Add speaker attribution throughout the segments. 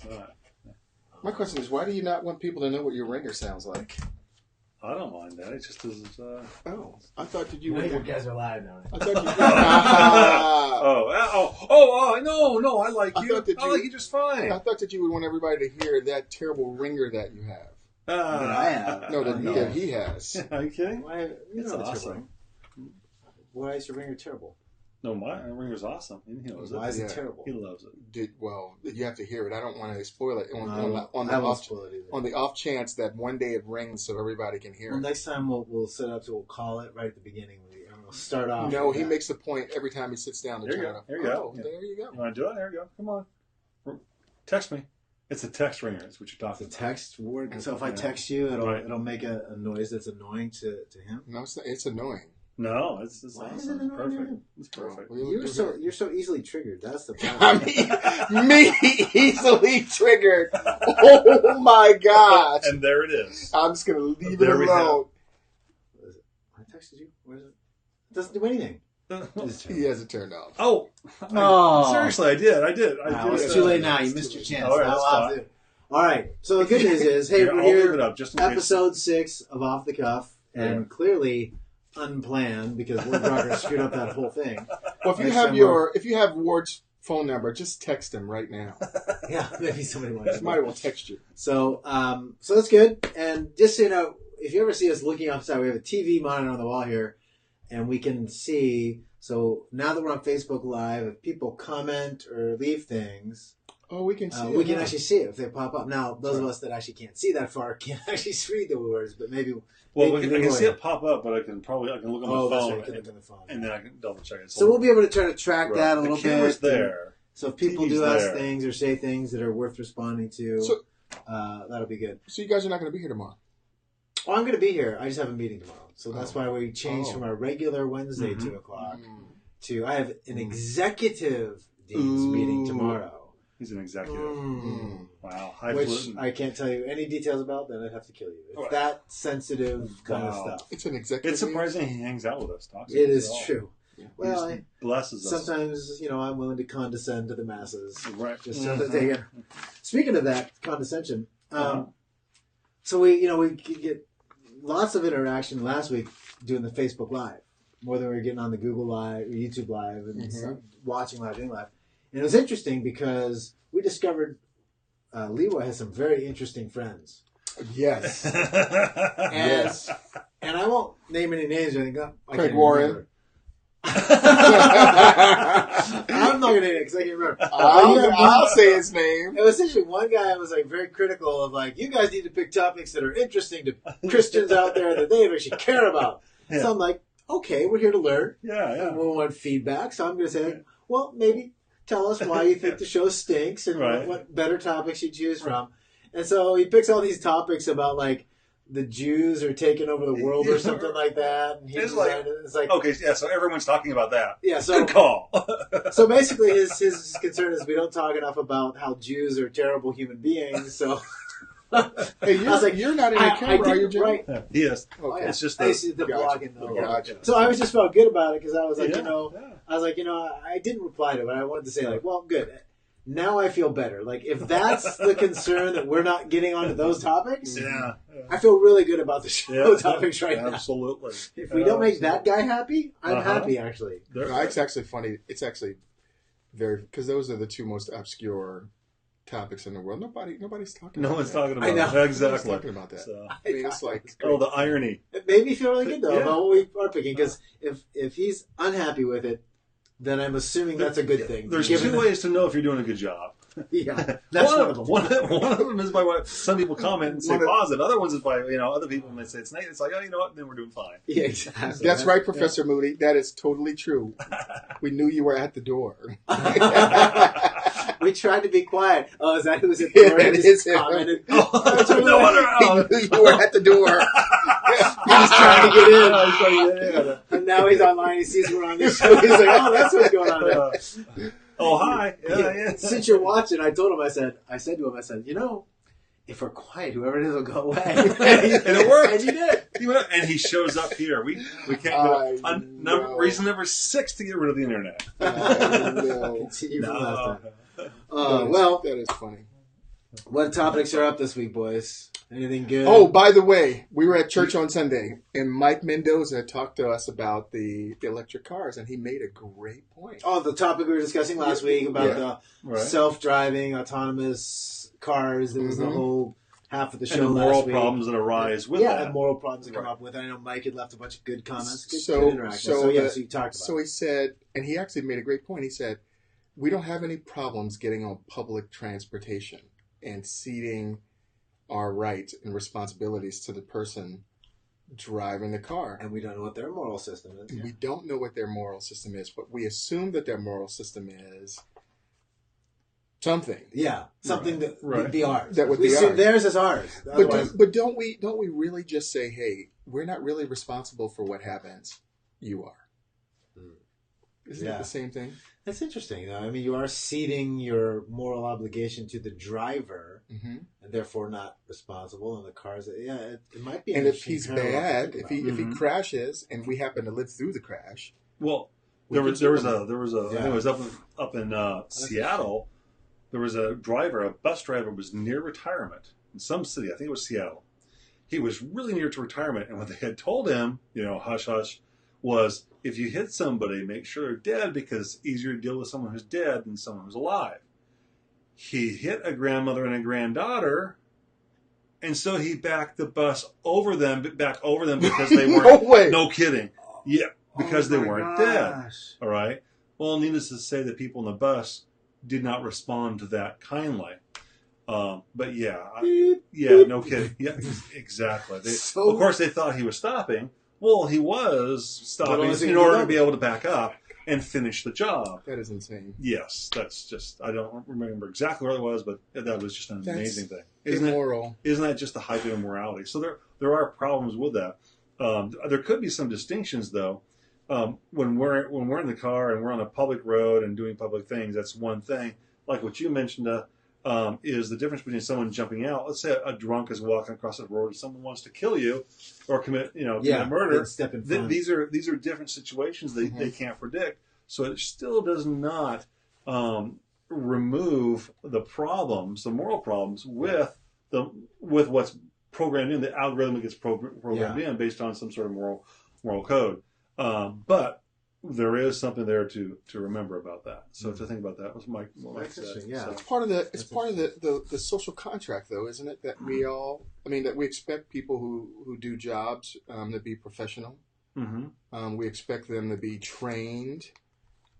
Speaker 1: it's not.
Speaker 2: My question is, why do you not want people to know what your ringer sounds like?
Speaker 1: I don't mind that. It just doesn't.
Speaker 2: Oh, I thought that you
Speaker 3: You
Speaker 2: would.
Speaker 3: guys are live now.
Speaker 2: I thought you.
Speaker 1: No! I like you. I like you just fine.
Speaker 2: I thought that you would want everybody to hear that terrible ringer that you have.
Speaker 3: I have.
Speaker 2: No, that he has.
Speaker 1: Are you kidding?
Speaker 3: Why,
Speaker 1: It's awesome.
Speaker 3: Why is your ringer terrible?
Speaker 1: No, my ringer's awesome. He knows
Speaker 3: Why
Speaker 1: it.
Speaker 3: is it terrible?
Speaker 1: He loves it.
Speaker 2: Well, you have to hear it. I don't want to spoil it on the off chance that one day it rings so everybody can hear it.
Speaker 3: Next time we'll set up, so we'll call it right at the beginning. We'll start off.
Speaker 2: No, he makes the point every time he sits down to
Speaker 1: There you
Speaker 2: turn
Speaker 1: go.
Speaker 2: it up.
Speaker 1: There you go.
Speaker 2: Oh, there you go.
Speaker 1: You want to do it? There you go. Come on. Text me. It's a text ringer. That's what you're talking
Speaker 3: The
Speaker 1: about.
Speaker 3: text word. So if I text you, it'll make a noise that's annoying to him.
Speaker 2: No, it's annoying.
Speaker 1: No, it's
Speaker 3: Why is
Speaker 1: awesome.
Speaker 3: it annoying
Speaker 1: Perfect.
Speaker 3: to him?
Speaker 1: It's perfect.
Speaker 3: You're so easily triggered. That's the problem.
Speaker 2: Me easily triggered. Oh my gosh!
Speaker 1: And there it is.
Speaker 2: I'm just gonna leave it
Speaker 1: There we
Speaker 2: alone.
Speaker 3: I texted you. Where is it? It doesn't do anything.
Speaker 2: He has it turned off.
Speaker 1: Oh, seriously, I did.
Speaker 3: It's too late now. You missed your chance.
Speaker 1: All right,
Speaker 3: All right. So the good news is, hey, we're
Speaker 1: I'll
Speaker 3: here.
Speaker 1: leave it up just in case.
Speaker 3: Episode 6 of Off the Cuff, and clearly unplanned because Crocker screwed up that whole thing.
Speaker 2: Well, if you have Ward's phone number, just text him right now.
Speaker 3: Yeah, maybe somebody
Speaker 2: will text you.
Speaker 3: So that's good. And just so you know, if you ever see us looking outside, we have a TV monitor on the wall here, and we can see. So now that we're on Facebook Live, if people comment or leave things,
Speaker 2: we can see.
Speaker 3: We can actually see it if they pop up. Now, those of us that actually can't see that far can't actually read the words, but maybe.
Speaker 1: Well, I can see it pop up, but I can look on my phone.
Speaker 3: That's right, you can look on the phone.
Speaker 1: And then I can double check it.
Speaker 3: So we'll be able to try to track that a little bit.
Speaker 1: The camera's there.
Speaker 3: So if people do ask things or say things that are worth responding to, that'll be good.
Speaker 2: So you guys are not going to be here tomorrow?
Speaker 3: Oh, I'm going to be here. I just have a meeting tomorrow. So that's why we changed from our regular Wednesday 2 o'clock to I have an executive dean's meeting tomorrow.
Speaker 1: He's an executive. Wow.
Speaker 3: Which I can't tell you any details about, then I'd have to kill you. It's that sensitive kind of stuff.
Speaker 2: It's an executive.
Speaker 1: It's surprising he hangs out with us. Talks
Speaker 3: it is true. Yeah.
Speaker 1: Well, he blesses us.
Speaker 3: Sometimes, I'm willing to condescend to the masses.
Speaker 1: Right.
Speaker 3: Just so that they Speaking of that condescension, so we get lots of interaction last week doing the Facebook Live, more than we were getting on the Google Live or YouTube Live and watching live, doing live. And it was interesting because we discovered Leroy has some very interesting friends.
Speaker 2: Yes.
Speaker 3: And I won't name any names or anything.
Speaker 2: Craig Warren.
Speaker 3: I'm not going to name it because I can't remember.
Speaker 2: I'll say his name.
Speaker 3: It was essentially one guy was very critical of you guys need to pick topics that are interesting to Christians out there that they actually care about. Yeah. So I'm like, okay, we're here to learn.
Speaker 1: Yeah.
Speaker 3: And we want feedback. So I'm going to say, well, maybe tell us why you think the show stinks and what better topics you choose from. And so he picks all these topics about the Jews are taking over the world or something like that. And
Speaker 1: it's like okay, yeah. So everyone's talking about that.
Speaker 3: Yeah. So
Speaker 1: good call.
Speaker 3: So basically, his concern is we don't talk enough about how Jews are terrible human beings. So.
Speaker 2: Hey, you're not in the camera, are you, Jim?
Speaker 3: Right.
Speaker 1: Yes.
Speaker 3: Okay.
Speaker 1: It's just
Speaker 3: the blogging.
Speaker 2: Gotcha.
Speaker 3: So I just felt good about it because I was I didn't reply to it, but I wanted to say well, good. Now I feel better. If that's the concern that we're not getting onto those topics, I feel really good about the show topics right now.
Speaker 1: Absolutely.
Speaker 3: If we don't make that guy happy, I'm happy actually.
Speaker 2: It's actually funny. It's actually because those are the two most obscure topics in the world. Nobody's talking.
Speaker 1: No one's talking about
Speaker 3: I know.
Speaker 1: it. Exactly.
Speaker 2: Nobody's talking about that.
Speaker 1: So,
Speaker 2: it's
Speaker 1: the irony.
Speaker 3: It made me feel really good though about what we are picking because if he's unhappy with it, then I'm assuming that's a good thing.
Speaker 1: There's two ways to know if you're doing a good job.
Speaker 3: Yeah, that's one of them.
Speaker 1: One of them is by what some people comment and say positive. Other ones is by other people may say it's negative. It's you know what? Then we're doing fine.
Speaker 3: Yeah, exactly.
Speaker 2: That's right, Professor Moody. That is totally true. We knew you were at the door.
Speaker 3: We tried to be quiet. Oh, is that who's at the door?
Speaker 2: That is him.
Speaker 3: Commented.
Speaker 1: No wonder.
Speaker 2: He knew you were at the door.
Speaker 3: He was trying to get in. And now he's online. He sees we're on this show. He's like, oh, that's what's going on there.
Speaker 1: Oh, hi. Yeah.
Speaker 3: Since you're watching, I told him, I said to him, if we're quiet, whoever it is will go away. And
Speaker 1: it worked.
Speaker 3: And you did.
Speaker 1: And he shows up here. We can't go. Reason number 6 to get rid of the internet.
Speaker 3: Continue from last time. Well,
Speaker 2: that is funny.
Speaker 3: What topics are up this week, boys? Anything good?
Speaker 2: Oh, by the way, we were at church on Sunday, and Mike Mendoza talked to us about the electric cars, and he made a great point.
Speaker 3: Oh, the topic we were discussing last week about the self-driving, autonomous cars. That was the whole half of the show
Speaker 1: and the moral
Speaker 3: last week.
Speaker 1: problems that arise with that.
Speaker 3: Yeah, and moral problems that come up with it. I know Mike had left a bunch of good comments. Good interaction. So you talked about it.
Speaker 2: So he said, and he actually made a great point. He said, we don't have any problems getting on public transportation and ceding our rights and responsibilities to the person driving the car.
Speaker 3: And we don't know what their moral system is.
Speaker 2: We don't know what their moral system is, but we assume that their moral system is something.
Speaker 3: Yeah, something that would be ours.
Speaker 2: That would be ours.
Speaker 3: Theirs is ours.
Speaker 2: But don't we really just say, hey, we're not really responsible for what happens. You are. Isn't it the same thing?
Speaker 3: That's interesting, though. I mean, you are ceding your moral obligation to the driver, and therefore not responsible. And the cars, it might be.
Speaker 2: And if he's bad, if he crashes, and we happen to live through the crash,
Speaker 1: well, there was I think it was up in Seattle. There was a bus driver was near retirement in some city. I think it was Seattle. He was really near to retirement, and what they had told him, hush hush, was, if you hit somebody, make sure they're dead, because it's easier to deal with someone who's dead than someone who's alive. He hit a grandmother and a granddaughter, and so he backed the bus back over them because they weren't. No kidding. Yeah, because they weren't dead. All right. Well, needless to say, the people in the bus did not respond to that kindly. But no kidding. Yeah, exactly. Of course, they thought he was stopping. Well, he was stopping in order to be able to back up and finish the job.
Speaker 2: That is insane.
Speaker 1: Yes, that's just, I don't remember exactly where it was, but that was just an amazing thing.
Speaker 2: Immoral.
Speaker 1: Isn't that just the height of immorality? So there are problems with that. There could be some distinctions, though. When we're in the car and we're on a public road and doing public things, that's one thing. Like what you mentioned, is the difference between someone jumping out. Let's say a drunk is walking across the road and someone wants to kill you or commit murder.
Speaker 3: Step in front.
Speaker 1: These are different situations they can't predict. So it still does not remove the problems, the moral problems with what's programmed in. The algorithm that gets programmed in based on some sort of moral code. But there is something there to remember about that. So to think about that was Mike said.
Speaker 3: Yeah,
Speaker 1: so.
Speaker 2: It's part of the social contract, though, isn't it? That that we expect people who do jobs to be professional. Mm-hmm. We expect them to be trained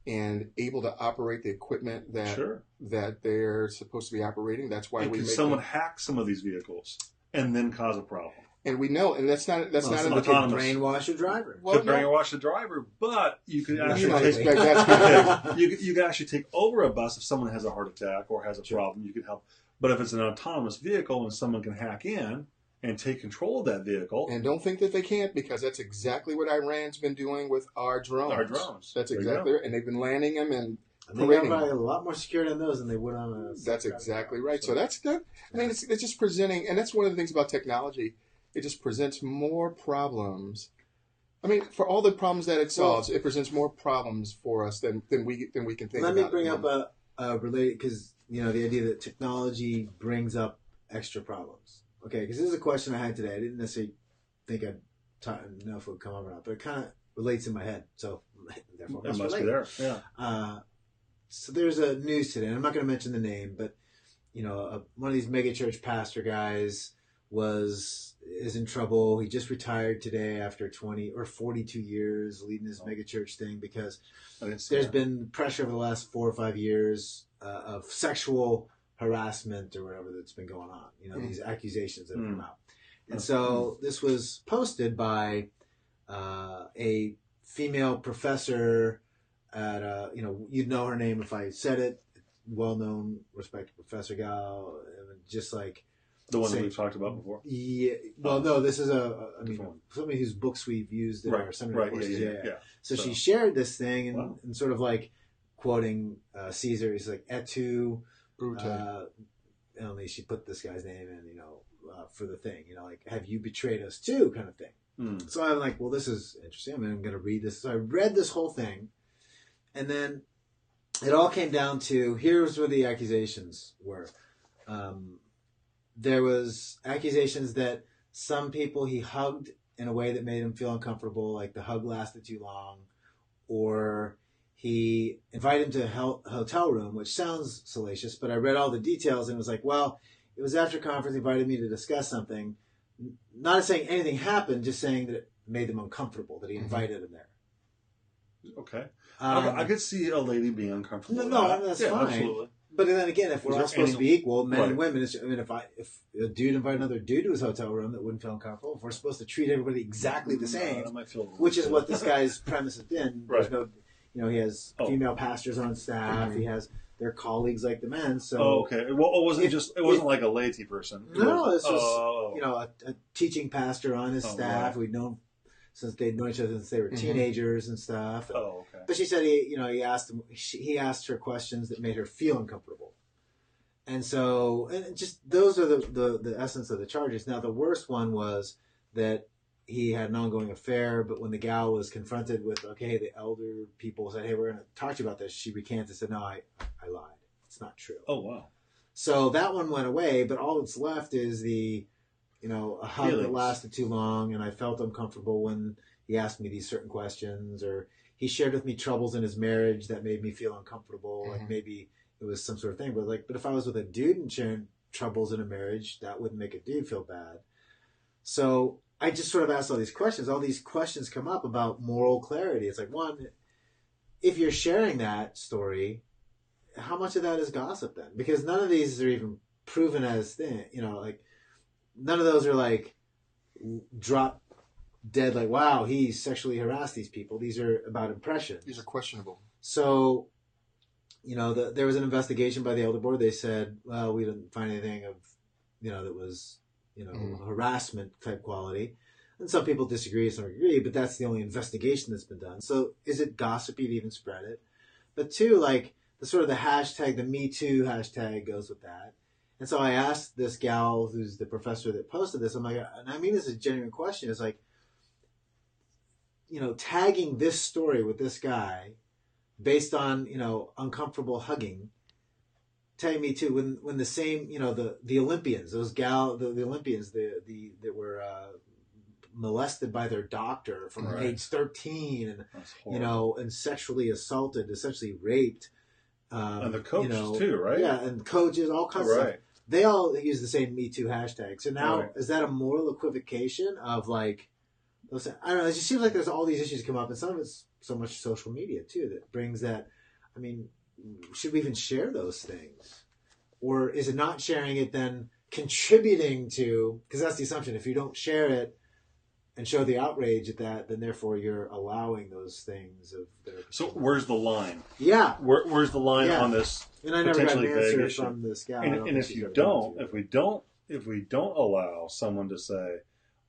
Speaker 2: and able to operate the equipment that they're supposed to be operating. That's why
Speaker 1: someone hack some of these vehicles and then cause a problem.
Speaker 2: And we know, and that's not in the
Speaker 3: brainwash the driver.
Speaker 1: Brainwash the driver, but you could actually you could actually take over a bus if someone has a heart attack or has a problem. You could help. But if it's an autonomous vehicle and someone can hack in and take control of that vehicle,
Speaker 2: and don't think that they can't, because that's exactly what Iran's been doing with our drones. That's exactly right, and they've been landing them and.
Speaker 3: They got probably a lot more security on those than they would on a.
Speaker 2: That's exactly right. So that's that. I mean, it's just presenting, and that's one of the things about technology. It just presents more problems. I mean, for all the problems that it solves, it presents more problems for us than we can think about.
Speaker 3: Let me bring up a related, because the idea that technology brings up extra problems. Okay, because this is a question I had today. I didn't necessarily think I'd know if it would come up or not, but it kind of relates in my head. So therefore,
Speaker 1: it must be there. Yeah.
Speaker 3: So there's a news today, and I'm not going to mention the name, but one of these megachurch pastor guys is in trouble. He just retired today after 20 or 42 years leading this megachurch thing, because there's been pressure over the last 4 or 5 years of sexual harassment or whatever that's been going on. These accusations that have come out. And so this was posted by a female professor at you'd know her name if I said it. Well-known, respected professor gal, just like.
Speaker 1: The one that we've talked about before?
Speaker 3: Yeah. Well, no, this is somebody whose books we've used in our seminary courses. Yeah. So she shared this thing and sort of like quoting Caesar. He's like, et tu, only she put this guy's name in, for the thing, like, have you betrayed us too, kind of thing. So I'm like, well, this is interesting. I'm going to read this. So I read this whole thing, and then it all came down to, here's where the accusations were. there was accusations that some people he hugged in a way that made him feel uncomfortable, like the hug lasted too long, or he invited him to a hotel room, which sounds salacious, but I read all the details and was like, well, it was after conference, he invited me to discuss something. Not saying anything happened, just saying that it made them uncomfortable, that he invited him there.
Speaker 1: Okay. I could see a lady being uncomfortable.
Speaker 3: No, that's fine.
Speaker 1: Absolutely.
Speaker 3: But then again, if we're all supposed to be equal, men and women, if a dude invited another dude to his hotel room that wouldn't feel uncomfortable, if we're supposed to treat everybody exactly the same, which is what this guy's premise has been. There's no, he has female pastors on staff. He has their colleagues like the men. So
Speaker 1: okay. Well, it wasn't like a laity person.
Speaker 3: No, this was a teaching pastor on his staff. Right. We'd known since they'd known each other since they were teenagers and stuff.
Speaker 1: Okay. But
Speaker 3: she said he asked her questions that made her feel uncomfortable, and just those are the essence of the charges. Now the worst one was that he had an ongoing affair, but when the gal was confronted with, the elder people said, hey, we're going to talk to you about this, she recanted, said, no, I lied. It's not true.
Speaker 1: Oh, wow.
Speaker 3: So that one went away, but all that's left is a hug that lasted too long, and I felt uncomfortable when he asked me these certain questions, or he shared with me troubles in his marriage that made me feel uncomfortable, like maybe it was some sort of thing. But if I was with a dude and sharing troubles in a marriage, that wouldn't make a dude feel bad. So I just sort of asked all these questions. All these questions come up about moral clarity. It's like, one, if you're sharing that story, how much of that is gossip then? Because none of these are even proven as none of those are like drop dead, like, wow, he sexually harassed these people. These are about impressions.
Speaker 2: These are questionable.
Speaker 3: So, there was an investigation by the elder board. They said, well, we didn't find anything of, that was, harassment type quality. And some people disagree, some agree, but that's the only investigation that's been done. So is it gossipy to even spread it? But two, like the sort of the hashtag, the Me Too hashtag goes with that. And so I asked this gal who's the professor that posted this, I'm like, and I mean this is a genuine question, it's like, tagging this story with this guy based on, uncomfortable hugging, tagging Me Too, when the same, the Olympians, those the Olympians, that were molested by their doctor from age 13 and, and sexually assaulted, essentially raped.
Speaker 1: And the coaches too, right?
Speaker 3: Yeah, and coaches, all kinds of stuff. They all use the same Me Too hashtag. So now, is that a moral equivocation of like, I don't know, it just seems like there's all these issues come up, and some of it's so much social media too that brings that. I mean, should we even share those things? Or is it not sharing it then contributing to, because that's the assumption, if you don't share it and show the outrage at that, then therefore you're allowing those things of their.
Speaker 1: So where's the line?
Speaker 3: Yeah.
Speaker 1: Where's the line on this?
Speaker 3: And I never got an answer from this guy.
Speaker 1: And if we don't allow someone to say,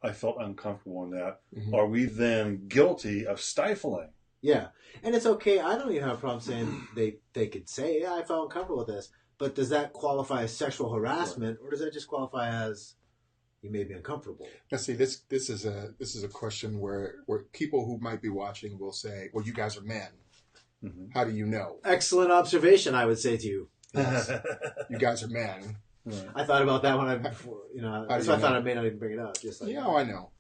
Speaker 1: I felt uncomfortable in that, are we then guilty of stifling?
Speaker 3: Yeah. And it's okay. I don't even have a problem saying they could say, yeah, I felt uncomfortable with this. But does that qualify as sexual harassment, or does that just qualify as you may be uncomfortable?
Speaker 2: Now, see, this is a question where people who might be watching will say, well, you guys are men. How do you know?
Speaker 3: Excellent observation, I would say to you.
Speaker 2: Yes. You guys are men.
Speaker 3: Right. I thought about that I thought I may not even bring it up. Just like
Speaker 2: I know.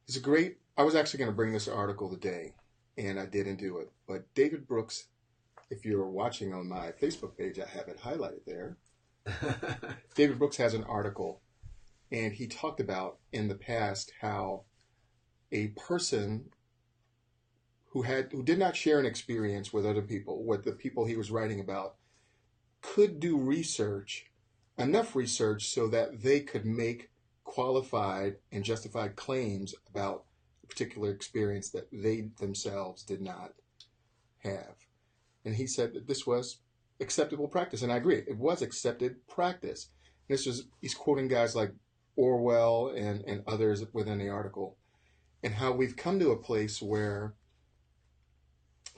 Speaker 2: It's a great. I was actually going to bring this article today, and I didn't do it. But David Brooks, if you're watching on my Facebook page, I have it highlighted there. David Brooks has an article, and he talked about in the past how a person who did not share an experience with other people, with the people he was writing about, could do enough research so that they could make qualified and justified claims about a particular experience that they themselves did not have. And he said that this was acceptable practice. And I agree, it was accepted practice. He's quoting guys like Orwell and others within the article, and how we've come to a place where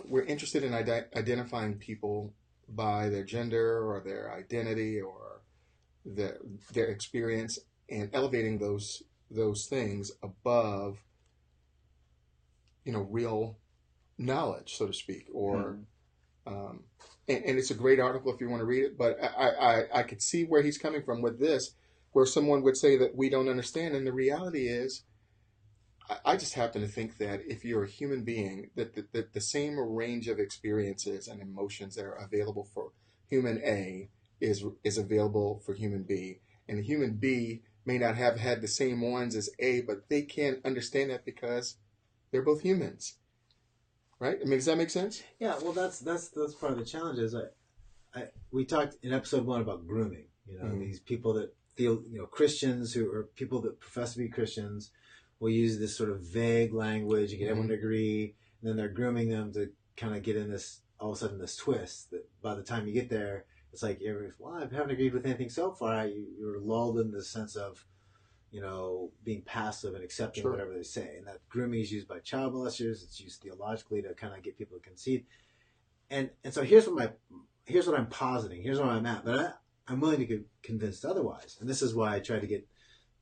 Speaker 2: we're interested in identifying people by their gender or their identity or their experience, and elevating those things above, real knowledge, so to speak, or and it's a great article if you want to read it, but I could see where he's coming from with this, where someone would say that we don't understand, and the reality is, I just happen to think that if you're a human being, that the same range of experiences and emotions that are available for human A is available for human B, and human B may not have had the same ones as A, but they can't understand that because they're both humans. Right? I mean, does that make sense?
Speaker 3: Yeah, well, that's part of the challenge. Is we talked in episode 1 about grooming. These people that feel, Christians who are people that profess to be Christians will use this sort of vague language and get everyone to agree, and then they're grooming them to kind of get in this, all of a sudden, this twist that by the time you get there, it's like, well, I haven't agreed with anything so far. You're lulled in the sense of, being passive and accepting whatever they say. And that grooming is used by child molesters. It's used theologically to kind of get people to concede. And so here's what I'm positing. Here's where I'm at. But I'm willing to get convinced otherwise. And this is why I tried to get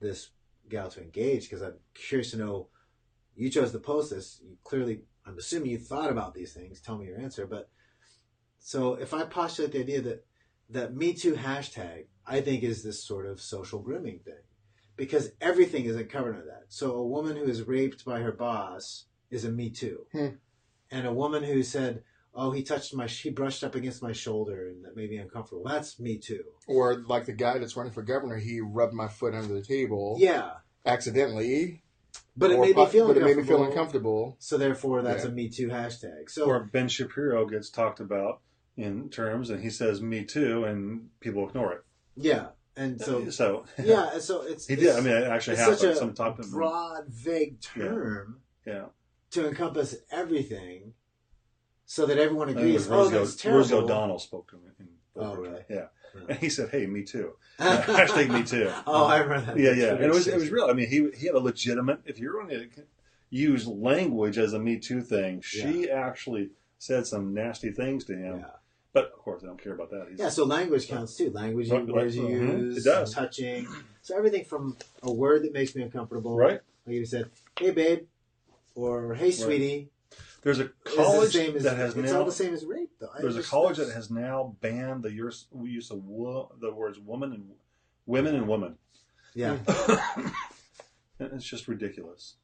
Speaker 3: this gal to engage, because I'm curious to know, you chose to post this. You clearly, I'm assuming you thought about these things. Tell me your answer. But so if I postulate the idea that Me Too hashtag, I think, is this sort of social grooming thing. Because everything isn't covered under that. So a woman who is raped by her boss is a Me Too. And a woman who said, oh, he brushed up against my shoulder and that made me uncomfortable, that's Me Too.
Speaker 2: Or like the guy that's running for governor, he rubbed my foot under the table.
Speaker 3: Yeah.
Speaker 2: Accidentally.
Speaker 3: But it made me feel
Speaker 2: uncomfortable.
Speaker 3: So therefore, that's a Me Too hashtag. So,
Speaker 1: or Ben Shapiro gets talked about in terms, and he says Me Too, and people ignore it.
Speaker 3: Yeah. And so it's
Speaker 1: he did. I mean, it actually happened.
Speaker 3: Such a
Speaker 1: some talked
Speaker 3: broad, vague term, to encompass everything, so that everyone agrees. That's terrible.
Speaker 1: Rosie O'Donnell spoke to him.
Speaker 3: Really?
Speaker 1: Yeah. And he said, "Hey, Me Too." Hashtag Me Too.
Speaker 3: I remember that.
Speaker 1: Yeah. And it was real. I mean, he had a legitimate. If you're going to use language as a Me Too thing, she actually said some nasty things to him. Yeah. But, of course, I don't care about that.
Speaker 3: So language counts, too. Language, words you use,
Speaker 1: it does.
Speaker 3: Touching. So everything from a word that makes me uncomfortable.
Speaker 1: Right.
Speaker 3: Like you said, hey, babe, or hey, sweetie.
Speaker 1: There's a college that has
Speaker 3: now... It's all the same as rape, though.
Speaker 1: There's a college that has now banned the use of the words women and woman.
Speaker 3: Yeah.
Speaker 1: And it's just ridiculous.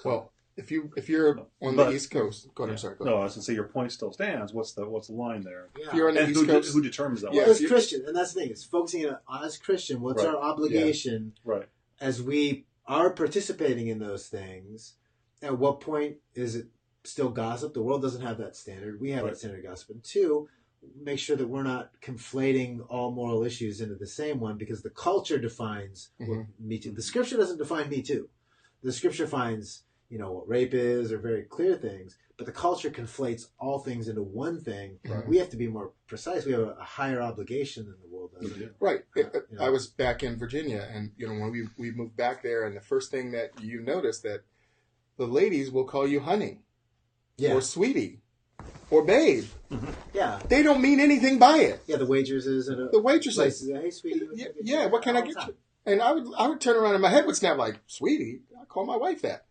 Speaker 2: Well... If you're on the East Coast, go ahead. I'm sorry. Go ahead.
Speaker 1: No, I was going to say your point still stands. What's the line there?
Speaker 3: Yeah.
Speaker 2: If you're on the East Coast,
Speaker 1: who determines that?
Speaker 3: Yeah, as Christian, and that's the thing. It's focusing on as Christian. What's our obligation?
Speaker 1: Right.
Speaker 3: As we are participating in those things, at what point is it still gossip? The world doesn't have that standard. We have that standard of gossip. And 2, make sure that we're not conflating all moral issues into the same one, because the culture defines what Me Too. The Scripture doesn't define Me Too. The Scripture finds what rape is, or very clear things, but the culture conflates all things into one thing. Right. We have to be more precise. We have a higher obligation than the world does.
Speaker 2: Right. I was back in Virginia, and when we moved back there, and the first thing that you notice that the ladies will call you honey, or sweetie, or babe.
Speaker 3: Yeah.
Speaker 2: They don't mean anything by it.
Speaker 3: Yeah, the waitresses and
Speaker 2: the waitresses.
Speaker 3: Hey, sweetie.
Speaker 2: What can I get you? And I would turn around and my head would snap like, sweetie. I call my wife that.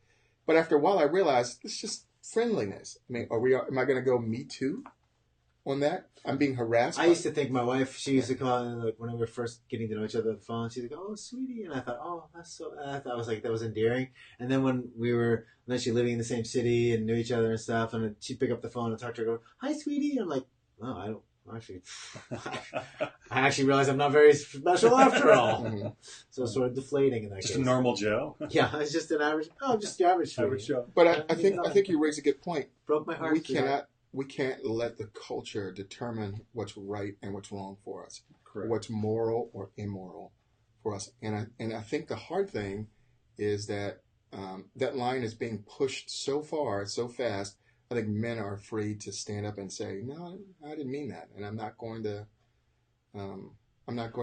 Speaker 2: But after a while, I realized it's just friendliness. I mean, am I going to go Me Too on that? I'm being harassed.
Speaker 3: I used to think my wife, she used to call, like, when we were first getting to know each other on the phone, she'd go, oh, sweetie. And I thought, oh, that's so, I thought, I was like, that was endearing. And then when we were eventually living in the same city and knew each other and stuff, and she'd pick up the phone and talk to her, go, hi, sweetie. And I'm like, no, I don't. Actually, I actually realized I'm not very special after all. So it's sort of deflating in that case.
Speaker 1: Just a normal Joe.
Speaker 3: Yeah, it's just an average. Oh, just the average
Speaker 1: Joe.
Speaker 2: But I think you raise a good point.
Speaker 3: Broke my heart.
Speaker 2: We can't let the culture determine what's right and what's wrong for us.
Speaker 1: Correct.
Speaker 2: What's moral or immoral for us. And I think the hard thing is that that line is being pushed so far, so fast. I think men are afraid to stand up and say, "No, I didn't mean that," and I'm not going to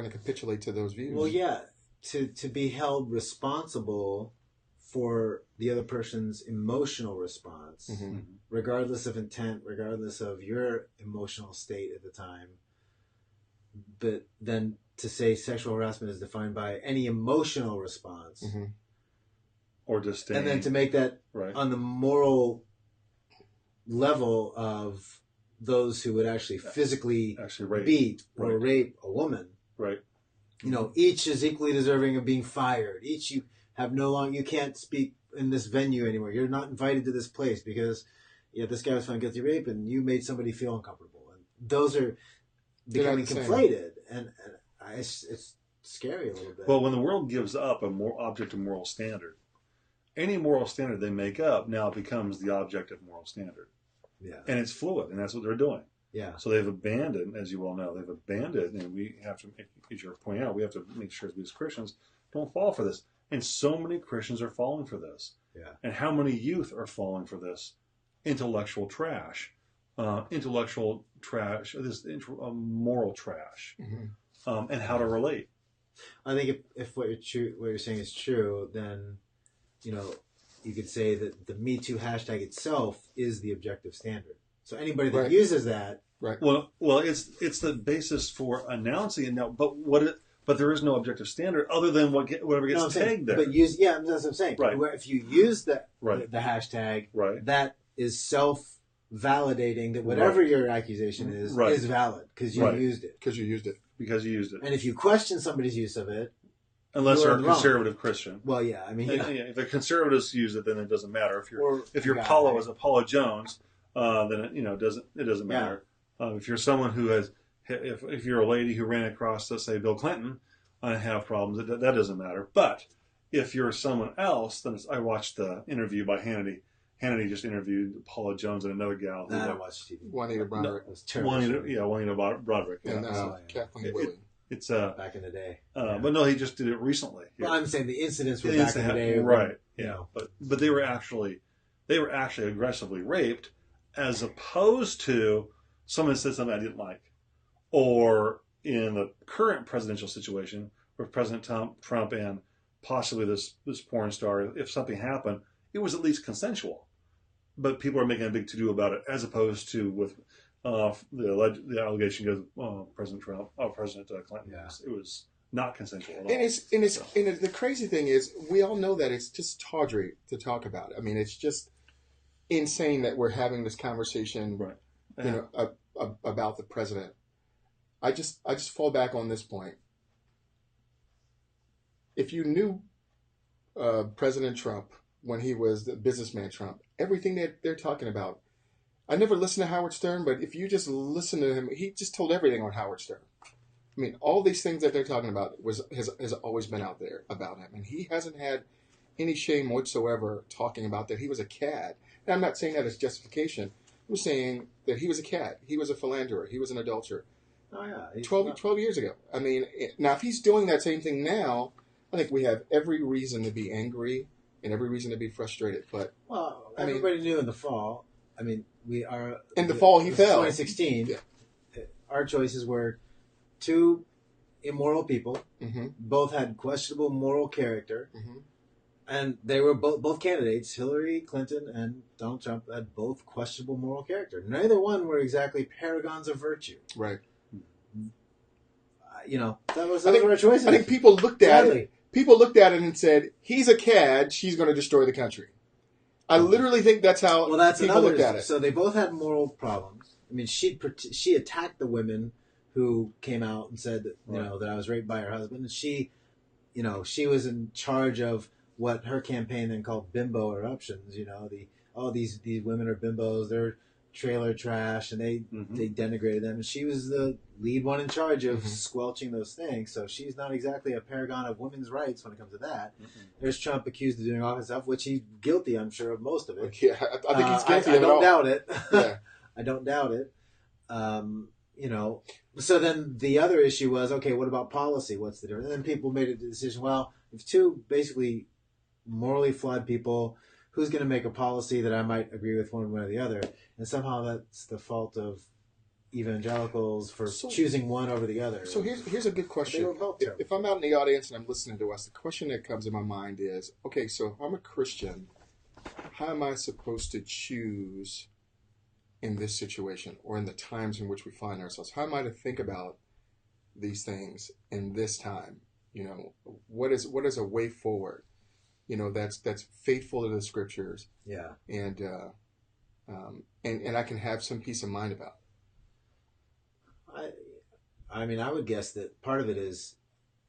Speaker 2: capitulate to those views.
Speaker 3: Well, yeah, to be held responsible for the other person's emotional response, regardless of intent, regardless of your emotional state at the time. But then to say sexual harassment is defined by any emotional response,
Speaker 1: or disdain,
Speaker 3: and then to make that on the moral level of those who would actually physically
Speaker 1: rape.
Speaker 3: beat or rape a woman.
Speaker 1: Right.
Speaker 3: Each is equally deserving of being fired. Each you can't speak in this venue anymore. You're not invited to this place because this guy was found guilty of rape and you made somebody feel uncomfortable. And those are becoming conflated, and it's scary a little bit.
Speaker 1: Well, when the world gives up a objective moral standard, any moral standard they make up now becomes the objective moral standard.
Speaker 3: Yeah.
Speaker 1: And it's fluid, and that's what they're doing.
Speaker 3: Yeah.
Speaker 1: So they've abandoned, as you well know, and we have to, as you're pointing out, we have to make sure we as Christians don't fall for this. And so many Christians are falling for this.
Speaker 3: Yeah.
Speaker 1: And how many youth are falling for this intellectual trash, moral trash, and how to relate.
Speaker 3: I think if what you're saying is true, then you could say that the Me Too hashtag itself is the objective standard. So anybody that uses that,
Speaker 1: right? Well, it's the basis for announcing it now. But there is no objective standard other than whatever gets tagged there.
Speaker 3: But that's what I'm saying.
Speaker 1: Right.
Speaker 3: If you use the hashtag, that is self-validating that whatever your accusation is valid because you used it.
Speaker 2: Because you used it.
Speaker 3: And if you question somebody's use of it,
Speaker 1: unless you're a conservative Christian.
Speaker 3: Well, yeah, I mean,
Speaker 1: if the conservatives use it, then it doesn't matter. If you're Paulo as Apollo Jones, then it doesn't matter. If you're someone who has, if you're a lady who ran across, let's say, Bill Clinton, and have problems, that doesn't matter. But if you're someone else, then I watched the interview by Hannity. Hannity just interviewed Paula Jones and another gal.
Speaker 3: I watched TV.
Speaker 2: Juanita Broderick.
Speaker 3: It was terrible.
Speaker 1: Juanita Broderick.
Speaker 2: And Kathleen Willie.
Speaker 1: It's
Speaker 3: back in the day.
Speaker 1: But no, he just did it recently.
Speaker 3: Well, I'm saying the incidents were back in the day.
Speaker 1: Right. But they were actually aggressively raped, as opposed to someone said something I didn't like. Or in the current presidential situation with President Trump and possibly this porn star, if something happened, it was at least consensual. But people are making a big to-do about it, as opposed to with the allegation goes President Clinton.
Speaker 3: Yeah.
Speaker 1: It was not consensual at all.
Speaker 2: And the crazy thing is, we all know that it's just tawdry to talk about it. I mean, it's just insane that we're having this conversation, about the president. I just fall back on this point. If you knew President Trump when he was the businessman Trump, everything that they're talking about, I never listened to Howard Stern, but if you just listen to him, he just told everything on Howard Stern. I mean, all these things that they're talking about has always been out there about him, and he hasn't had any shame whatsoever talking about that he was a cad. And I'm not saying that as justification. I'm saying that he was a cad. He was a philanderer. He was an adulterer.
Speaker 3: Oh, yeah.
Speaker 2: 12 years ago. I mean, now if he's doing that same thing now, I think we have every reason to be angry and every reason to be frustrated. But
Speaker 3: everybody knew in the fall. I mean, we are
Speaker 2: in the fall he fell.
Speaker 3: 2016. Yeah. Our choices were two immoral people.
Speaker 2: Mm-hmm.
Speaker 3: Both had questionable moral character, and they were both candidates. Hillary Clinton and Donald Trump had both questionable moral character. Neither one were exactly paragons of virtue.
Speaker 2: Right.
Speaker 3: That was our choices.
Speaker 2: I think people looked at it. People looked at it and said, "He's a cad. She's going to destroy the country." I literally think that's how people looked at it.
Speaker 3: So they both had moral problems. I mean, she attacked the women who came out and said that that I was raped by her husband, and she was in charge of what her campaign then called bimbo eruptions. These women are bimbos. They're trailer trash, and they denigrated them. And she was the lead one in charge of squelching those things. So she's not exactly a paragon of women's rights when it comes to that. There's Trump accused of doing all this stuff, which he's guilty, I'm sure, of most of it.
Speaker 2: Yeah, I think he's guilty
Speaker 3: of it all. I don't doubt it.
Speaker 2: Yeah.
Speaker 3: I don't doubt it. So then the other issue was, okay, what about policy? What's the difference? And then people made a decision, well, if two basically morally flawed people, who's going to make a policy that I might agree with one way or the other? And somehow that's the fault of evangelicals for choosing one over the other.
Speaker 2: So here's a good question. If I'm out in the audience and I'm listening to us, the question that comes in my mind is, okay, so if I'm a Christian, how am I supposed to choose in this situation or in the times in which we find ourselves? How am I to think about these things in this time? What is a way forward? That's faithful to the scriptures.
Speaker 3: Yeah.
Speaker 2: And I can have some peace of mind about.
Speaker 3: I mean, I would guess that part of it is,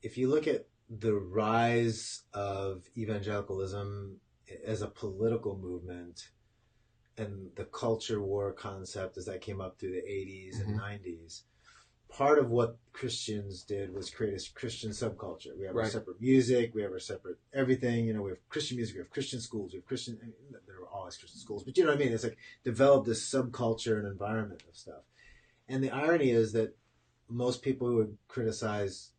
Speaker 3: if you look at the rise of evangelicalism as a political movement and the culture war concept as that came up through the 80s and 90s, part of what Christians did was create a Christian subculture. We have our separate music, we have our separate everything. We have Christian music, we have Christian schools, we have Christian. There were always Christian schools, but you know what I mean. It's like developed this subculture and environment of stuff. And the irony is that most people who would criticize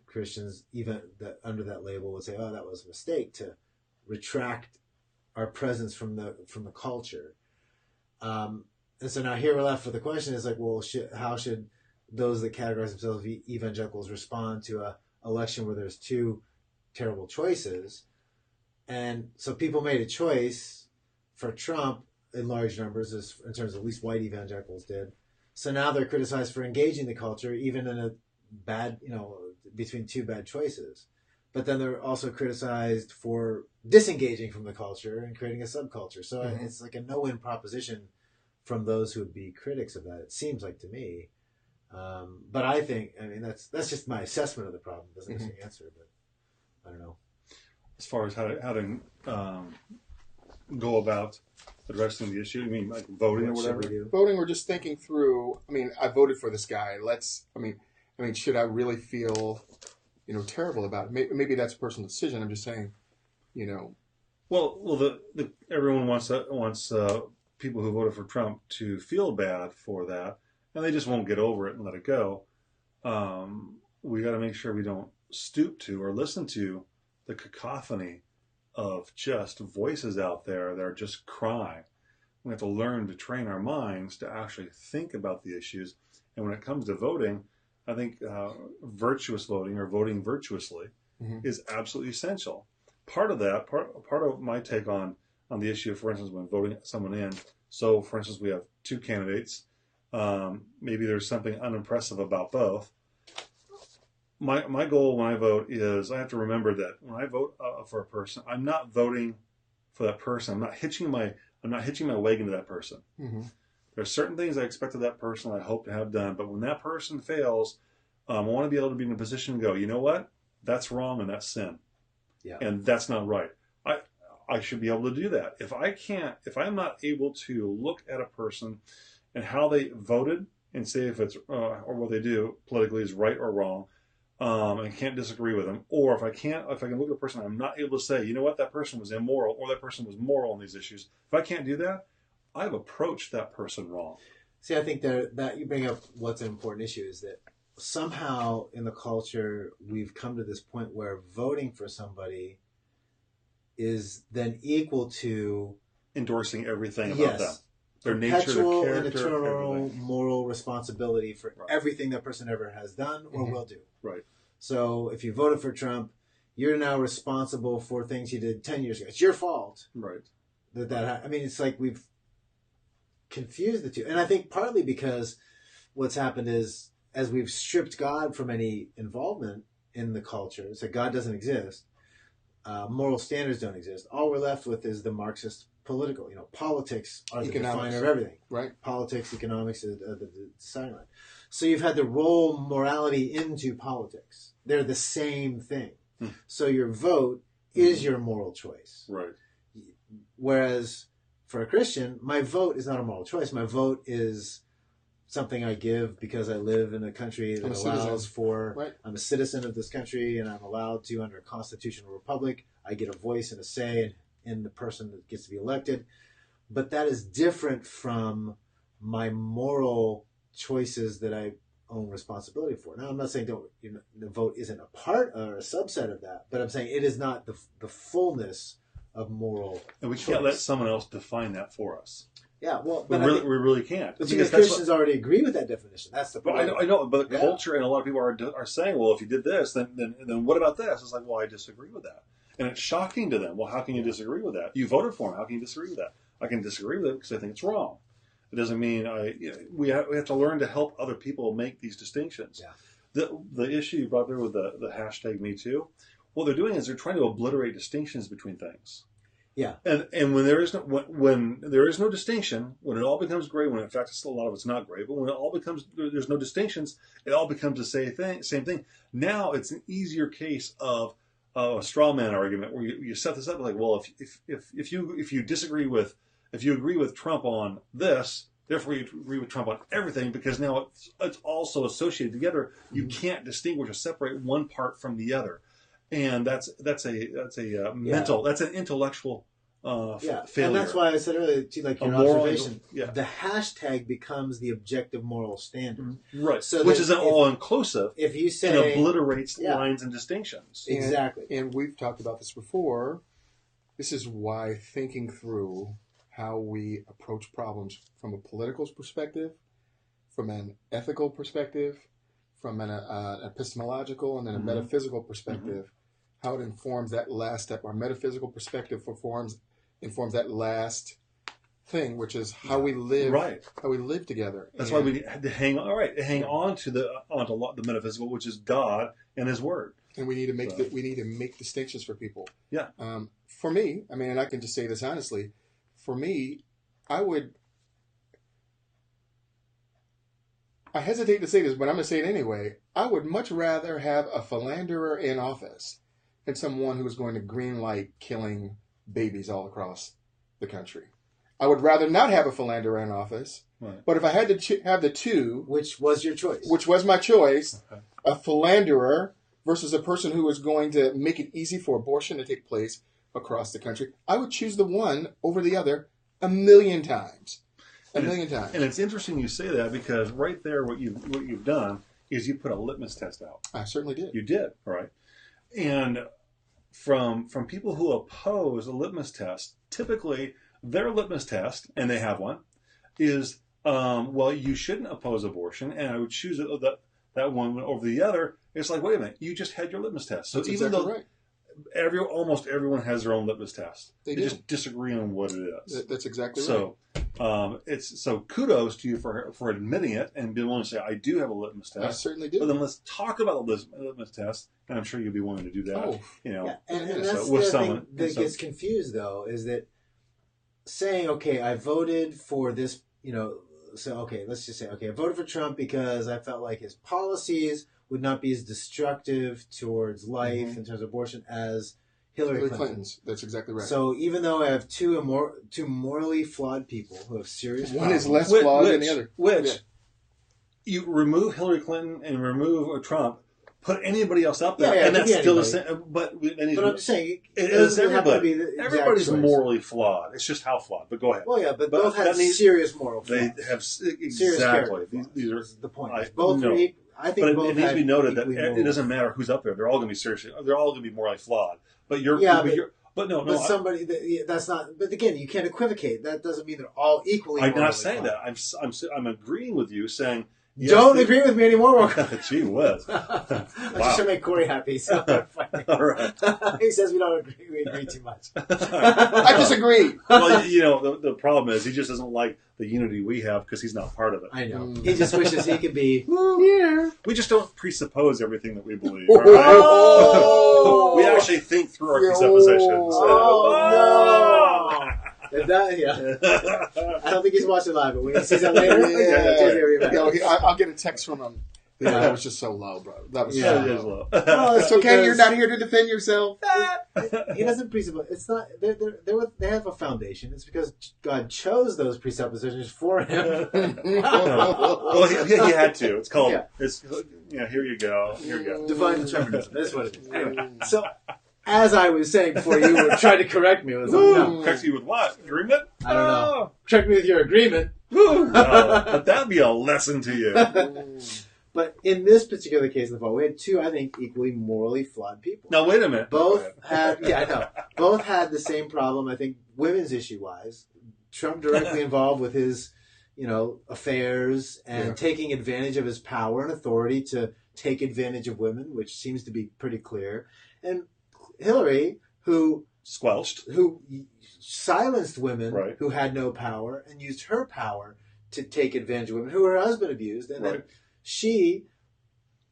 Speaker 3: Christians, even that under that label, would say, "Oh, that was a mistake to retract our presence from the culture." And so now here we're left with the question: is like, well, how should those that categorize themselves as evangelicals respond to a election where there's two terrible choices? And so people made a choice for Trump in large numbers, in terms of at least white evangelicals did. So now they're criticized for engaging the culture, even in a bad, between two bad choices. But then they're also criticized for disengaging from the culture and creating a subculture. So it's like a no-win proposition from those who would be critics of that, it seems like to me. But I think, that's just my assessment of the problem. It doesn't necessarily answer, but I don't know.
Speaker 1: As far as how to go about addressing the issue, you mean like voting or whatever?
Speaker 2: Voting, or just thinking through. I voted for this guy. Should I really feel, terrible about it? Maybe that's a personal decision. I'm just saying,
Speaker 1: Well, everyone wants people who voted for Trump to feel bad for that, and they just won't get over it and let it go. We got to make sure we don't stoop to or listen to the cacophony of just voices out there that are just crying. We have to learn to train our minds to actually think about the issues. And when it comes to voting, I think virtuous voting or voting virtuously is absolutely essential. Part of my take on the issue, for instance, when voting someone in. So, for instance, we have two candidates. Maybe there's something unimpressive about both. My goal when I vote is I have to remember that when I vote for a person, I'm not voting for that person. I'm not hitching my wagon to that person. There's certain things I expect of that person I hope to have done, but when that person fails, I want to be able to be in a position to go, you know what? That's wrong and that's sin. Yeah. And that's not right. I should be able to do that. If I'm not able to look at a person and how they voted and say if it's or what they do politically is right or wrong, and can't disagree with them, or if I can look at a person, I'm not able to say, you know what, that person was immoral or that person was moral on these issues. If I can't do that, I've approached that person wrong.
Speaker 3: See, I think that you bring up what's an important issue is that somehow in the culture we've come to this point where voting for somebody is then equal to
Speaker 1: endorsing everything about them. Their
Speaker 3: perpetual
Speaker 1: nature, their
Speaker 3: and
Speaker 1: character,
Speaker 3: eternal
Speaker 1: everything.
Speaker 3: Moral responsibility for everything that person ever has done or will do.
Speaker 1: Right.
Speaker 3: So if you voted for Trump, you're now responsible for things he did 10 years ago. It's your fault.
Speaker 1: Right.
Speaker 3: It's like we've confused the two. And I think partly because what's happened is as we've stripped God from any involvement in the culture, so God doesn't exist, moral standards don't exist. All we're left with is the Marxist political. Politics are the definer of everything. Right. Politics, economics is the deciding line. So you've had to roll morality into politics. They're the same thing. So your vote is your moral choice.
Speaker 1: Right.
Speaker 3: Whereas for a Christian, my vote is not a moral choice. My vote is something I give because I live in a country that allows for, I'm a citizen of this country and I'm allowed to, under a constitutional republic, I get a voice and a say in the person that gets to be elected. But that is different from my moral choices that I own responsibility for. Now, I'm not saying the vote isn't a part or a subset of that, but I'm saying it is not the fullness of moral
Speaker 1: And we
Speaker 3: choice.
Speaker 1: can't let someone else define that for us.
Speaker 3: Yeah, well,
Speaker 1: we really can't.
Speaker 3: But because Christians already agree with that definition. That's the point.
Speaker 1: I know, but the culture and a lot of people are saying, well, if you did this, then what about this? It's like, well, I disagree with that. And it's shocking to them. Well, how can you disagree with that? You voted for him. How can you disagree with that? I can disagree with it because I think it's wrong. It doesn't mean we have to learn to help other people make these distinctions. Yeah. The issue you brought there with the hashtag Me Too, what they're doing is they're trying to obliterate distinctions between things.
Speaker 3: Yeah.
Speaker 1: And when there is no distinction, when it all becomes gray, when in fact a lot of it's not gray, but when it all becomes there's no distinctions, it all becomes the same thing. Now it's an easier case of a straw man argument where you set this up like, well, if you agree with Trump on this, therefore you agree with Trump on everything, because now it's also associated together. You can't distinguish or separate one part from the other, and that's an intellectual failure.
Speaker 3: And that's why I said earlier, to like your observation, the hashtag becomes the objective moral standard,
Speaker 1: right? So which is all inclusive.
Speaker 3: If you say
Speaker 1: and obliterates lines and distinctions,
Speaker 3: exactly.
Speaker 2: And we've talked about this before. This is why thinking through how we approach problems from a political perspective, from an ethical perspective, from an epistemological and then a metaphysical perspective, how it informs that last step. Our metaphysical perspective informs that last thing, which is how we live, how we live together.
Speaker 1: That's why we had to hang on to the metaphysical, which is God and His Word.
Speaker 2: And we need to make distinctions for people.
Speaker 1: Yeah.
Speaker 2: For me, I mean, and I can just say this honestly. For me, I hesitate to say this, but I'm going to say it anyway. I would much rather have a philanderer in office than someone who's going to greenlight killing babies all across the country. I would rather not have a philanderer in office, but if I had to have the two...
Speaker 3: Which was your choice?
Speaker 2: Which was my choice. Okay. A philanderer versus a person who is going to make it easy for abortion to take place across the country. I would choose the one over the other 1,000,000 times. A million times.
Speaker 1: And it's interesting you say that, because right there what you've done is you put a litmus test out.
Speaker 2: I certainly did.
Speaker 1: You did, right? And from people who oppose a litmus test, typically their litmus test, and they have one, is well, you shouldn't oppose abortion, and I would choose that one over the other. It's like, wait a minute, you just had your litmus test. So
Speaker 2: that's
Speaker 1: even
Speaker 2: exactly
Speaker 1: though
Speaker 2: right.
Speaker 1: Almost everyone has their own litmus test.
Speaker 2: They
Speaker 1: just disagree on what it is.
Speaker 2: That's exactly
Speaker 1: right. So kudos to you for admitting it and being willing to say, I do have a litmus test.
Speaker 2: I certainly do.
Speaker 1: But then let's talk about the litmus test, and I'm sure you'll be willing to do that.
Speaker 2: Oh,
Speaker 3: and that's the thing that gets confused, though, is that saying, okay, I voted for this, let's just say, okay, I voted for Trump because I felt like his policies would not be as destructive towards life in terms of abortion as Hillary Clinton's.
Speaker 2: That's exactly right.
Speaker 3: So even though I have two morally flawed people who have serious
Speaker 2: one is less flawed than the other.
Speaker 1: You remove Hillary Clinton and remove Trump, put anybody else up there, and that's still the same. But
Speaker 3: I'm just saying,
Speaker 1: it is everybody. Everybody's morally flawed. It's just how flawed. But go ahead.
Speaker 3: Well, yeah, but both have serious moral flaws.
Speaker 1: They have exactly. These are
Speaker 3: the point. Both are equal. I think
Speaker 1: but it needs to be noted that it doesn't matter who's up there. They're all going to be seriously. They're all going to be morally flawed. But somebody
Speaker 3: that's not. But again, you can't equivocate. That doesn't mean they're all equally.
Speaker 1: I'm not saying that. I'm agreeing with you, saying.
Speaker 3: Yes, don't agree with me anymore.
Speaker 1: Gee whiz.
Speaker 3: Wow. I just should make Corey happy. So
Speaker 1: all right.
Speaker 3: He says we agree too much.
Speaker 2: I disagree.
Speaker 1: Well, the problem is he just doesn't like the unity we have because he's not part of it.
Speaker 3: I know. He just wishes he could be here.
Speaker 1: We just don't presuppose everything that we believe. Right? We actually think through our presuppositions.
Speaker 3: No. I don't think he's watching live, but when he sees that later,
Speaker 2: I'll get a text from him. Yeah, that was just so low, bro. That was so low.
Speaker 3: Well,
Speaker 2: it's okay. You're not here to defend yourself.
Speaker 3: He doesn't presuppose. It's not. They have a foundation. It's because God chose those presuppositions for him.
Speaker 1: Well, he had to. It's called. Here you go.
Speaker 3: Divine determinism. That's what it is. Anyway, so. As I was saying before, you were trying to correct me with something. No.
Speaker 1: Correct you with what? Agreement?
Speaker 3: I don't know. Correct me with your agreement.
Speaker 1: But that'd be a lesson to you.
Speaker 3: But in this particular case of the fall, we had two, I think, equally morally flawed people.
Speaker 1: Now, wait a minute.
Speaker 3: Both had the same problem, I think, women's issue-wise. Trump directly involved with his, affairs and taking advantage of his power and authority to take advantage of women, which seems to be pretty clear. And Hillary, who silenced women who had no power and used her power to take advantage of women who her husband abused, and then she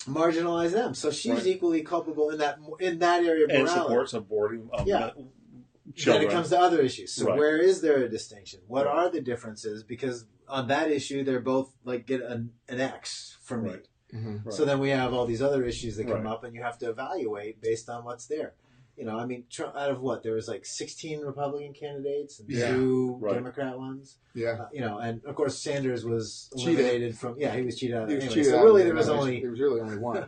Speaker 3: marginalized them. So she's equally culpable in that area of morality.
Speaker 1: And supports aborting children.
Speaker 3: Then it comes to other issues. So
Speaker 1: Right.
Speaker 3: where is there a distinction? What are the differences? Because on that issue, they're both like get an X for me.
Speaker 1: Right.
Speaker 2: Mm-hmm.
Speaker 1: Right.
Speaker 3: So then we have all these other issues that come
Speaker 1: Right.
Speaker 3: up, and you have to evaluate based on what's there. You know, I mean, Trump, out of what? There was like 16 Republican candidates and
Speaker 2: Yeah.
Speaker 3: 2
Speaker 1: Right.
Speaker 3: Democrat ones.
Speaker 2: Yeah.
Speaker 3: You know, and of course Sanders was
Speaker 2: Cheated.
Speaker 3: eliminated from. Yeah, he was cheated out.
Speaker 2: He was
Speaker 3: Anyway,
Speaker 2: cheated
Speaker 3: so
Speaker 2: out
Speaker 3: really,
Speaker 2: of the
Speaker 3: there was
Speaker 2: nomination.
Speaker 3: only
Speaker 2: There was really only one.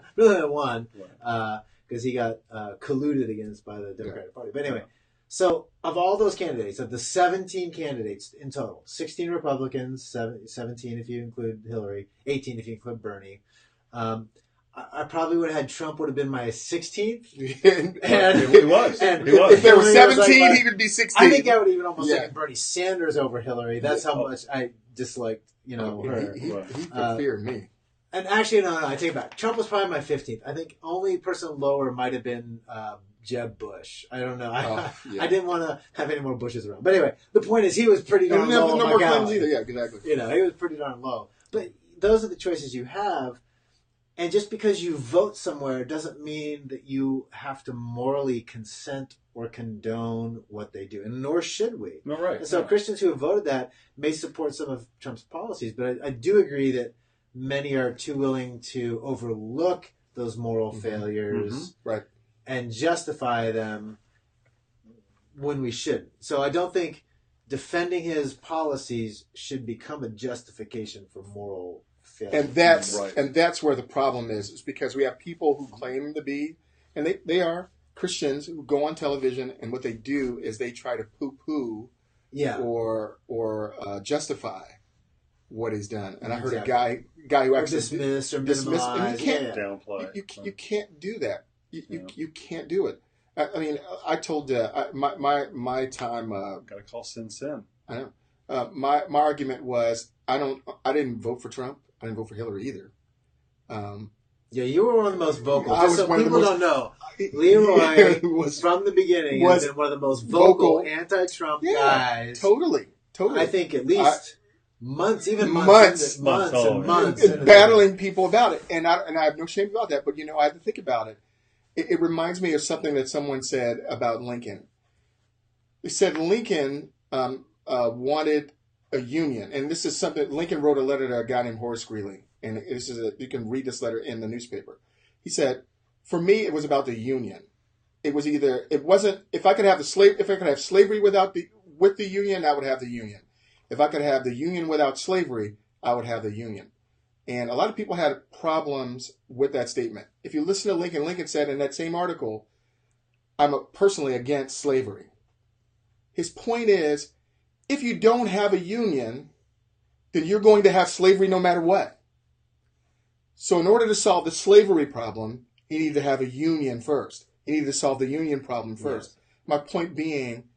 Speaker 3: one
Speaker 1: Right.
Speaker 3: because he got colluded against by the Democratic Party. But anyway, so of all those candidates, of the 17 candidates in total, 16 Republicans, 17 if you include Hillary, 18 if you include Bernie. I probably would have had Trump would have been my 16th.
Speaker 2: And
Speaker 1: He was.
Speaker 3: And
Speaker 1: He was.
Speaker 2: if there were
Speaker 3: Hillary was
Speaker 2: 17,
Speaker 3: like,
Speaker 2: he would be 16.
Speaker 3: I think I would even almost
Speaker 2: Yeah.
Speaker 3: taken Bernie Sanders over Hillary. That's how much I disliked, her.
Speaker 2: He
Speaker 1: Right.
Speaker 2: could fear me.
Speaker 3: And actually, no, I take it back. Trump was probably my 15th. I think only person lower might have been Jeb Bush. I don't know.
Speaker 2: Yeah.
Speaker 3: I didn't want to have any more Bushes around. But anyway, the point is he was pretty darn
Speaker 2: No
Speaker 3: low on
Speaker 2: more
Speaker 3: my
Speaker 2: Clintons
Speaker 3: galley.
Speaker 2: either. Yeah, exactly.
Speaker 3: You know, he was pretty darn low. But those are the choices you have. And just because you vote somewhere doesn't mean that you have to morally consent or condone what they do. And nor should we.
Speaker 1: No, right.
Speaker 3: And so Christians who have voted that may support some of Trump's policies. But I do agree that many are too willing to overlook those moral failures
Speaker 2: Right.
Speaker 3: and justify them when we shouldn't. So I don't think defending his policies should become a justification for moral failure.
Speaker 2: And that's
Speaker 1: Right.
Speaker 2: and that's where the problem is because we have people who claim to be, and they are Christians who go on television, and what they do is they try to poo-poo or justify what he's done. And I heard a guy who
Speaker 3: or
Speaker 2: actually
Speaker 3: dismiss or
Speaker 2: dismiss,
Speaker 3: minimize.
Speaker 2: and you can't
Speaker 1: Downplay.
Speaker 2: you can't do that. You can't do it. I mean, I told my time.
Speaker 1: Gotta call sin sin.
Speaker 2: I know. My argument was I didn't vote for Trump. I didn't vote for Hillary either.
Speaker 3: Yeah, you were one of the most vocal.
Speaker 2: I
Speaker 3: Just
Speaker 2: was
Speaker 3: so
Speaker 2: one of the
Speaker 3: people
Speaker 2: most-
Speaker 3: don't know, Leroy
Speaker 2: was
Speaker 3: from the beginning
Speaker 2: was
Speaker 3: has been one of the most vocal
Speaker 2: vocal.
Speaker 3: anti-Trump
Speaker 2: Yeah,
Speaker 3: guys.
Speaker 2: totally.
Speaker 3: I think at least months
Speaker 2: Months.
Speaker 3: months
Speaker 1: Oh,
Speaker 2: battling people about it, and I have no shame about that. But I have to think about it. It reminds me of something that someone said about Lincoln. They said Lincoln wanted a union, and this is something Lincoln wrote a letter to a guy named Horace Greeley, and you can read this letter in the newspaper. He said, "For me, it was about the union. It wasn't. If I could have slavery with the union, I would have the union. If I could have the union without slavery, I would have the union." And a lot of people had problems with that statement. If you listen to Lincoln said in that same article, "I'm personally against slavery." His point is, if you don't have a union, then you're going to have slavery no matter what. So in order to solve the slavery problem, you need to have a union first. You need to solve the union problem first. Yes. My point being,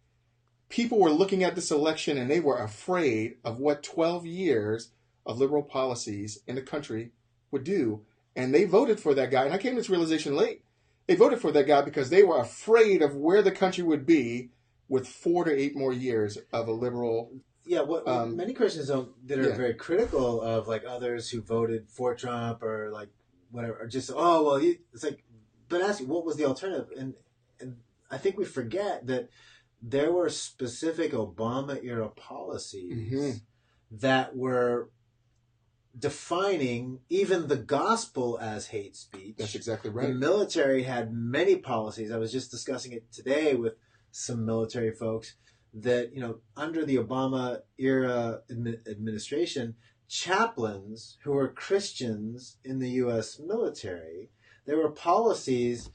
Speaker 2: people were looking at this election and they were afraid of what 12 years of liberal policies in the country would do. And they voted for that guy. And I came to this realization late. They voted for that guy because they were afraid of where the country would be with 4 to 8 more years of a liberal.
Speaker 3: Yeah, what many Christians are very critical of, like others who voted for Trump or like whatever, or just it's like, but ask you, what was the alternative? And I think we forget that there were specific Obama era policies that were defining even the gospel as hate speech.
Speaker 2: That's exactly right.
Speaker 3: The military had many policies. I was just discussing it today with some military folks that, under the Obama era administration, chaplains who were Christians in the U.S. military, there were policies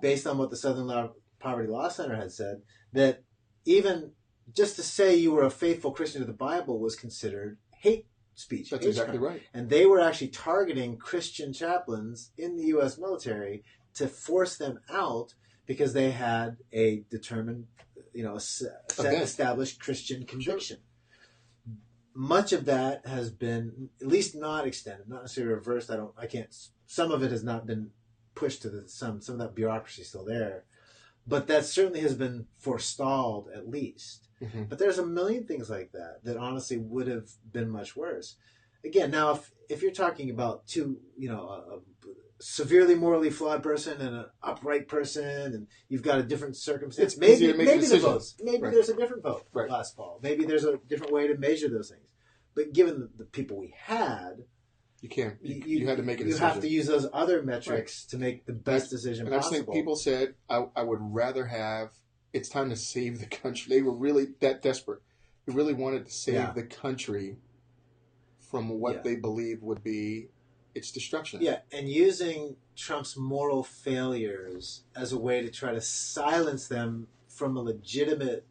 Speaker 3: based on what the Southern Poverty Law Center had said that even just to say you were a faithful Christian to the Bible was considered hate speech.
Speaker 2: That's exactly right.
Speaker 3: And they were actually targeting Christian chaplains in the U.S. military to force them out because they had a determined, established Christian conviction. Sure. Much of that has been at least not extended, not necessarily reversed. Some of it has not been pushed to some of that bureaucracy is still there, but that certainly has been forestalled at least. Mm-hmm. But there's a million things like that honestly would have been much worse. Again, now if you're talking about severely morally flawed person and an upright person, and you've got a different circumstance.
Speaker 2: It's easier to make
Speaker 3: maybe the
Speaker 2: decisions.
Speaker 3: votes. Maybe
Speaker 2: Right.
Speaker 3: there's a different vote
Speaker 2: Right.
Speaker 3: last fall. Maybe there's a different way to measure those things. But given the people we had,
Speaker 2: You can't. You had to make a decision.
Speaker 3: You have to use those other metrics to make the best decision
Speaker 2: And I
Speaker 3: possible.
Speaker 2: just think people said, I would rather have, it's time to save the country. They were really that desperate. They really wanted to save the country from what they believed would be its destruction.
Speaker 3: Yeah, and using Trump's moral failures as a way to try to silence them from a legitimate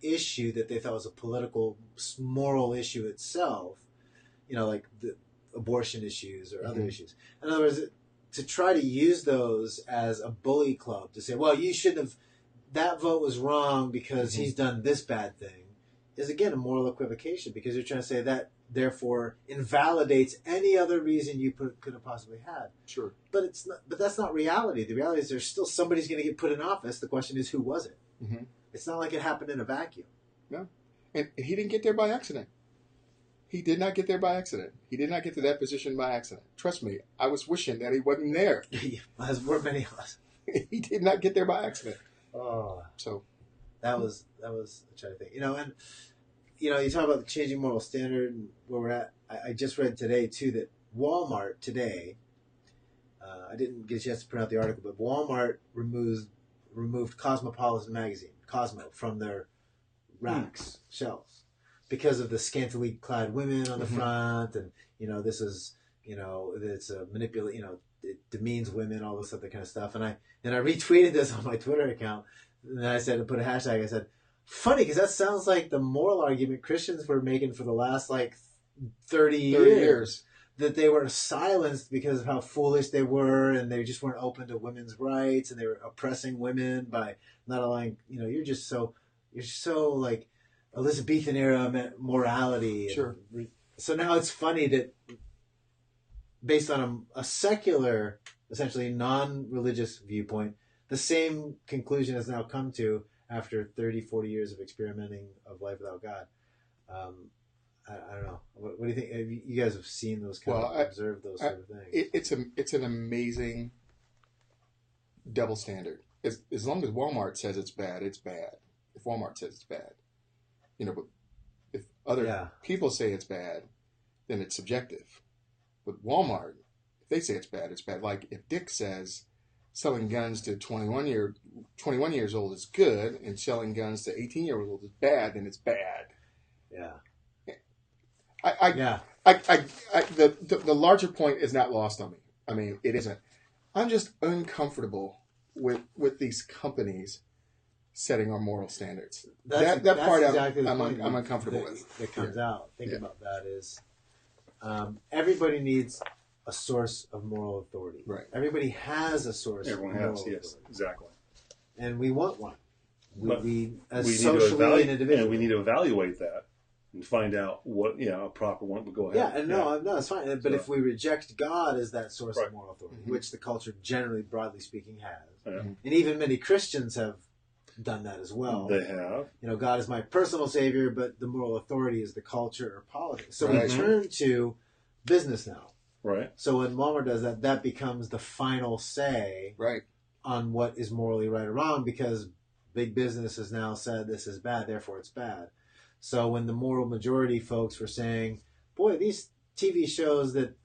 Speaker 3: issue that they thought was a political, moral issue itself, like the abortion issues or other issues. In other words, to try to use those as a bully club to say, well, you shouldn't have, that vote was wrong because he's done this bad thing, is again a moral equivocation, because you're trying to say that therefore invalidates any other reason you could have possibly had.
Speaker 2: Sure.
Speaker 3: But it's not. But that's not reality. The reality is there's still somebody's going to get put in office. The question is, who was it?
Speaker 2: Mm-hmm.
Speaker 3: It's not like it happened in a vacuum.
Speaker 2: No. And he didn't get there by accident. He did not get there by accident. He did not get to that position by accident. Trust me, I was wishing that he wasn't there.
Speaker 3: As were many of us.
Speaker 2: He did not get there by accident.
Speaker 3: Oh,
Speaker 2: so
Speaker 3: that was a trying to think. And you talk about the changing moral standard and where we're at. I just read today too that Walmart today. I didn't get a chance to print out the article, but Walmart removed Cosmopolitan magazine, Cosmo, from their racks, shelves, because of the scantily clad women on the front, and this is it's a manipulate, it demeans women, all this other kind of stuff. And I retweeted this on my Twitter account, and I said, put a hashtag. I said, funny, because that sounds like the moral argument Christians were making for the last 30 years. That they were silenced because of how foolish they were, and they just weren't open to women's rights, and they were oppressing women by not allowing. You're so like Elizabethan era morality.
Speaker 2: Sure.
Speaker 3: So now it's funny that based on a secular, essentially non-religious viewpoint, the same conclusion has now come to after 30, 40 years of experimenting of life without God. I don't know. What do you think? You guys have seen those observed those sort of things.
Speaker 2: It's an amazing double standard. As long as Walmart says it's bad, it's bad. If Walmart says it's bad, but if other people say it's bad, then it's subjective. With Walmart, if they say it's bad, it's bad. Like if Dick says selling guns to 21 years old is good, and selling guns to 18-year-olds is bad, then it's bad.
Speaker 3: Yeah.
Speaker 2: The larger point is not lost on me. I mean, it isn't. I'm just uncomfortable with these companies setting our moral standards. That part exactly I'm uncomfortable with.
Speaker 3: That comes out. Think about that is everybody needs a source of moral authority.
Speaker 2: Right.
Speaker 3: Everybody has a source.
Speaker 1: Everyone
Speaker 3: of moral
Speaker 1: has, yes,
Speaker 3: authority.
Speaker 1: exactly.
Speaker 3: And we want one. We
Speaker 1: socially and individually, and we need to evaluate that and find out what a proper one would go ahead.
Speaker 3: Yeah, and no, it's fine. But if we reject God as that source of moral authority, which the culture generally, broadly speaking, has, and even many Christians have done that as well.
Speaker 1: They have.
Speaker 3: God is my personal savior, but the moral authority is the culture or politics. So we turn to business now.
Speaker 1: Right.
Speaker 3: So when Walmart does that, that becomes the final say on what is morally right or wrong, because big business has now said this is bad, therefore it's bad. So when the moral majority folks were saying, boy, these TV shows that,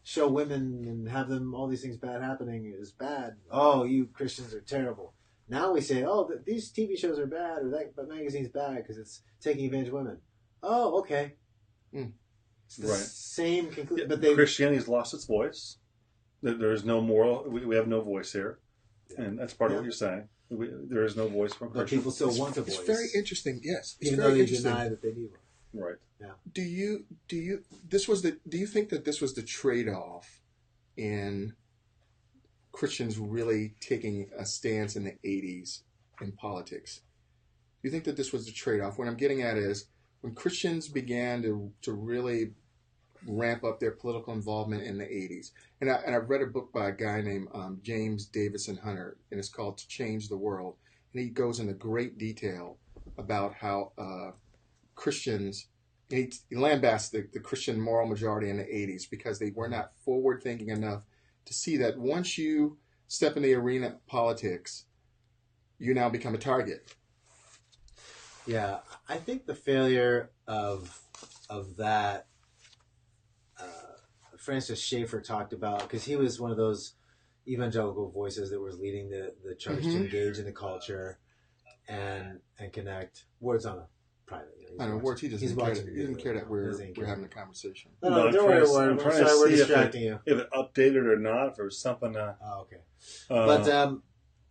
Speaker 3: show women and have them, all these things bad happening is bad. Oh, you Christians are terrible. Now we say, these TV shows are bad, or that magazine's bad because it's taking advantage of women. Oh, okay. It's the same conclusion. But
Speaker 1: Christianity's lost its voice. There's no moral, we have no voice here. And that's part of what you're saying. There is no voice from Christians.
Speaker 3: But people still want a voice.
Speaker 2: It's very interesting, yes. It's
Speaker 3: even
Speaker 2: very
Speaker 3: though they
Speaker 2: interesting.
Speaker 3: deny that they need one.
Speaker 1: Right.
Speaker 3: Yeah.
Speaker 2: Do you think that this was the trade-off in Christians really taking a stance in the 80s in politics? Do you think that this was the trade-off? What I'm getting at is when Christians began to really ramp up their political involvement in the 80s. And I've read a book by a guy named James Davison Hunter, and it's called To Change the World. And he goes into great detail about how Christians, he lambasts the Christian moral majority in the 80s because they were not forward-thinking enough to see that once you step in the arena of politics, you now become a target.
Speaker 3: Yeah, I think the failure of that, Francis Schaeffer talked about, because he was one of those evangelical voices that was leading the church to engage in the culture and connect. Ward's on a private.
Speaker 2: I know, Ward, he doesn't care that we're having a conversation.
Speaker 3: No, don't worry, Ward. I'm sorry we're distracting you.
Speaker 1: If it updated or not, if there was something.
Speaker 3: Oh, okay. But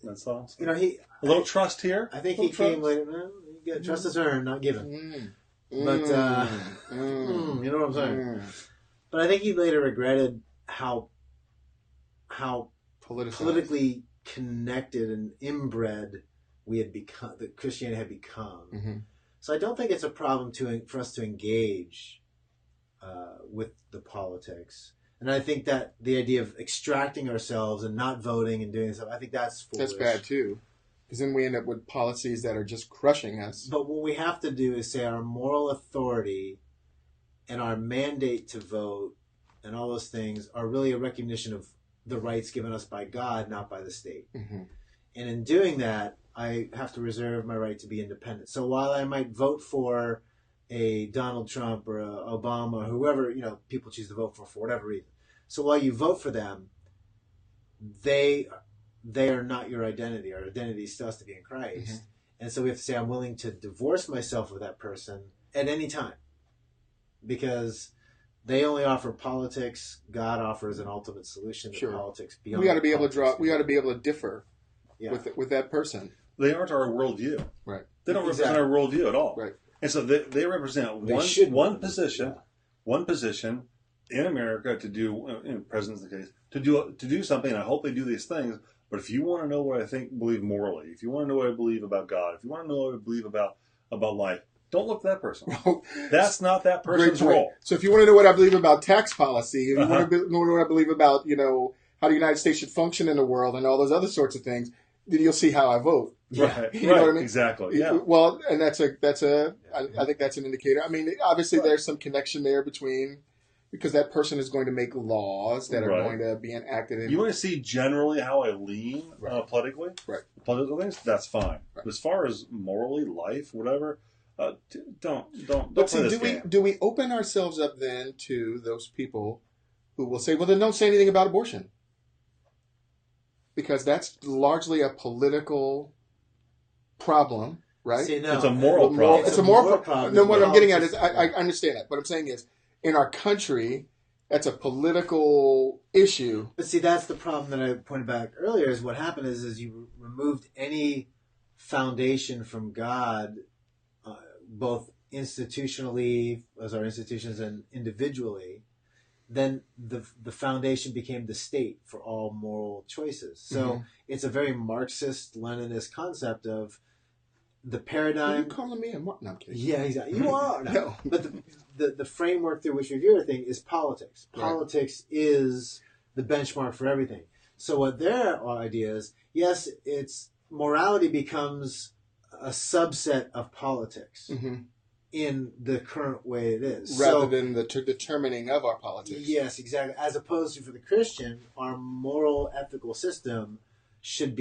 Speaker 1: that's all.
Speaker 3: He
Speaker 1: a little trust here.
Speaker 3: I think he came later. You get trust is earned, not given. But you know what I'm saying. But I think he later regretted how politically connected and inbred we had become, that Christianity had become. So I don't think it's a problem for us to engage with the politics. And I think that the idea of extracting ourselves and not voting and doing stuff, I think that's foolish.
Speaker 2: That's bad too. Because then we end up with policies that are just crushing us.
Speaker 3: But what we have to do is say our moral authority and our mandate to vote and all those things are really a recognition of the rights given us by God, not by the state. And in doing that, I have to reserve my right to be independent. So while I might vote for a Donald Trump or a Obama or whoever, people choose to vote for whatever reason. So while you vote for them, they are not your identity. Our identity still has to be in Christ. And so we have to say, I'm willing to divorce myself of that person at any time. Because they only offer politics. God offers an ultimate solution to politics.
Speaker 2: We got to be able to differ with that person.
Speaker 1: They aren't our worldview.
Speaker 2: Right.
Speaker 1: They don't represent our worldview at all.
Speaker 2: Right.
Speaker 1: And so they represent one position in America to do, in President's case, to do something. I hope they do these things. But if you want to know what I believe morally, if you want to know what I believe about God, if you want to know what I believe about life, don't look at that person. That's not that person's role.
Speaker 2: So if you want to know what I believe about tax policy, if you want to know what I believe about, how the United States should function in the world and all those other sorts of things, then you'll see how I vote.
Speaker 1: Right.
Speaker 2: You know what I mean?
Speaker 1: Exactly. Yeah.
Speaker 2: Well, and I think that's an indicator. I mean, obviously there's some connection there because that person is going to make laws that are going to be enacted.
Speaker 1: You want to see generally how I lean politically?
Speaker 2: Right.
Speaker 1: Political things? That's fine. Right. But as far as morally, life, whatever, don't
Speaker 2: But
Speaker 1: play
Speaker 2: see,
Speaker 1: this game.
Speaker 2: do we open ourselves up then to those people who will say, well, then don't say anything about abortion? Because that's largely a political problem, right?
Speaker 3: See, no,
Speaker 1: it's a moral problem.
Speaker 2: It's a moral problem. No, what I'm getting at is, I understand that. What I'm saying is, in our country, that's a political issue.
Speaker 3: But see, that's the problem that I pointed back earlier, is what happened is you removed any foundation from God, both institutionally, as our institutions, and individually. Then the foundation became the state for all moral choices. So it's a very Marxist, Leninist concept of the paradigm.
Speaker 2: Are you calling me a Mark? No, I'm kidding.
Speaker 3: Yeah, exactly. You are. No. But the framework through which we view everything is politics. Politics is the benchmark for everything. So what their idea is, yes, it's morality becomes a subset of politics. In the current way it is.
Speaker 2: Rather than the determining of our politics.
Speaker 3: Yes, exactly. As opposed to, for the Christian, our moral ethical system should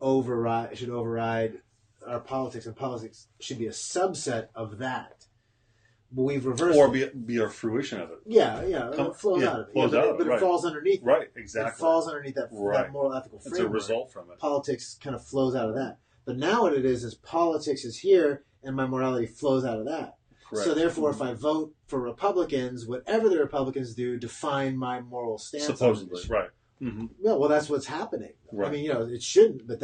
Speaker 3: override our politics, and politics should be a subset of that. But we've reversed
Speaker 1: or be a fruition of it.
Speaker 3: Yeah, it flows out of it. But it falls underneath it.
Speaker 1: Right, exactly.
Speaker 3: It falls underneath that moral ethical framework.
Speaker 1: It's a result from it.
Speaker 3: Politics kind of flows out of that. But now what it is politics is here, and my morality flows out of that. Correct. So therefore, if I vote for Republicans, whatever the Republicans do define my moral stance.
Speaker 1: Supposedly, right.
Speaker 3: Well, that's what's happening.
Speaker 1: Right.
Speaker 3: I mean, it shouldn't, but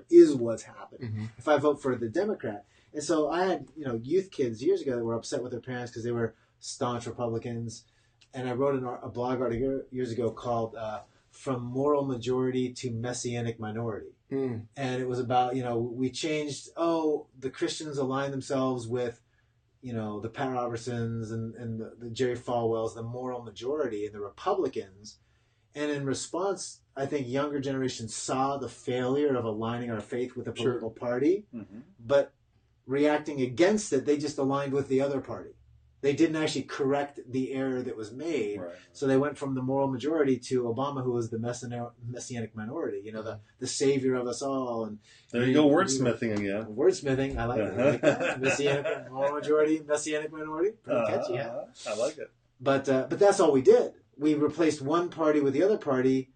Speaker 3: is what's happening. If I vote for the Democrat. And so I had, youth kids years ago that were upset with their parents because they were staunch Republicans. And I wrote a blog article years ago called From Moral Majority to Messianic Minority. And it was about, we changed, the Christians align themselves with, the Pat Robertsons and the Jerry Falwells, the moral majority, and the Republicans. And in response, I think younger generations saw the failure of aligning our faith with a political party, but reacting against it, they just aligned with the other party. They didn't actually correct the error that was made.
Speaker 1: Right.
Speaker 3: So they went from the moral majority to Obama, who was the messianic minority, the savior of us all. And
Speaker 1: there you go, wordsmithing again.
Speaker 3: Wordsmithing, I like it. I like that. Messianic, moral majority, messianic minority. Pretty catchy, huh?
Speaker 1: I like it.
Speaker 3: But that's all we did. We replaced one party with the other party,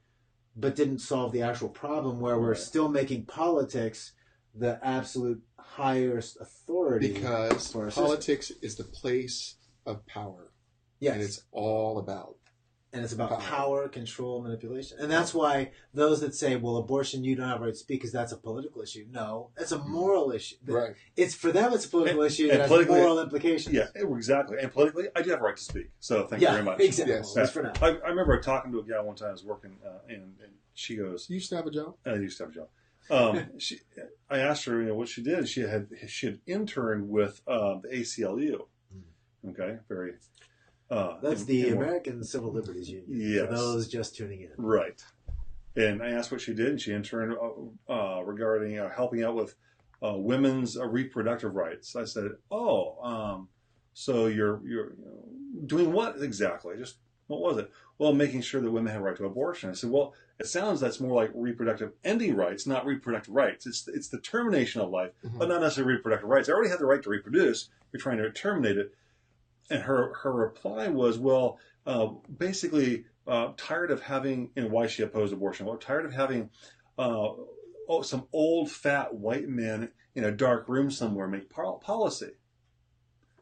Speaker 3: but didn't solve the actual problem where we're still making politics the absolute highest authority.
Speaker 2: Because politics is the place of power.
Speaker 3: Yes.
Speaker 2: And it's all about.
Speaker 3: And it's about power, control, manipulation. And that's why those that say, well, abortion, you don't have a right to speak because that's a political issue. No, it's a moral issue.
Speaker 2: Right.
Speaker 3: It's for them, it's a political issue that has moral implications.
Speaker 1: Yeah, exactly. And politically, I do have a right to speak. So thank you very much.
Speaker 3: Exactly. Yes. That's for now.
Speaker 1: I remember talking to a gal one time. I was working, and she goes,
Speaker 2: "You used to have a job?"
Speaker 1: I used to have a job. I asked her, what she did. She had interned with the ACLU. Okay, very.
Speaker 3: That's the American Civil Liberties Union.
Speaker 1: Yes.
Speaker 3: For those just tuning in.
Speaker 1: Right. And I asked what she did, and she interned regarding helping out with women's reproductive rights. I said, so you're doing what exactly? Just what was it? Well, making sure that women have a right to abortion. I said, well, it sounds that's more like reproductive ending rights, not reproductive rights. It's the termination of life, but not necessarily reproductive rights. I already have the right to reproduce. You're trying to terminate it. And her reply was, well, basically tired of having, and why she opposed abortion. Well, tired of having some old fat white men in a dark room somewhere make policy.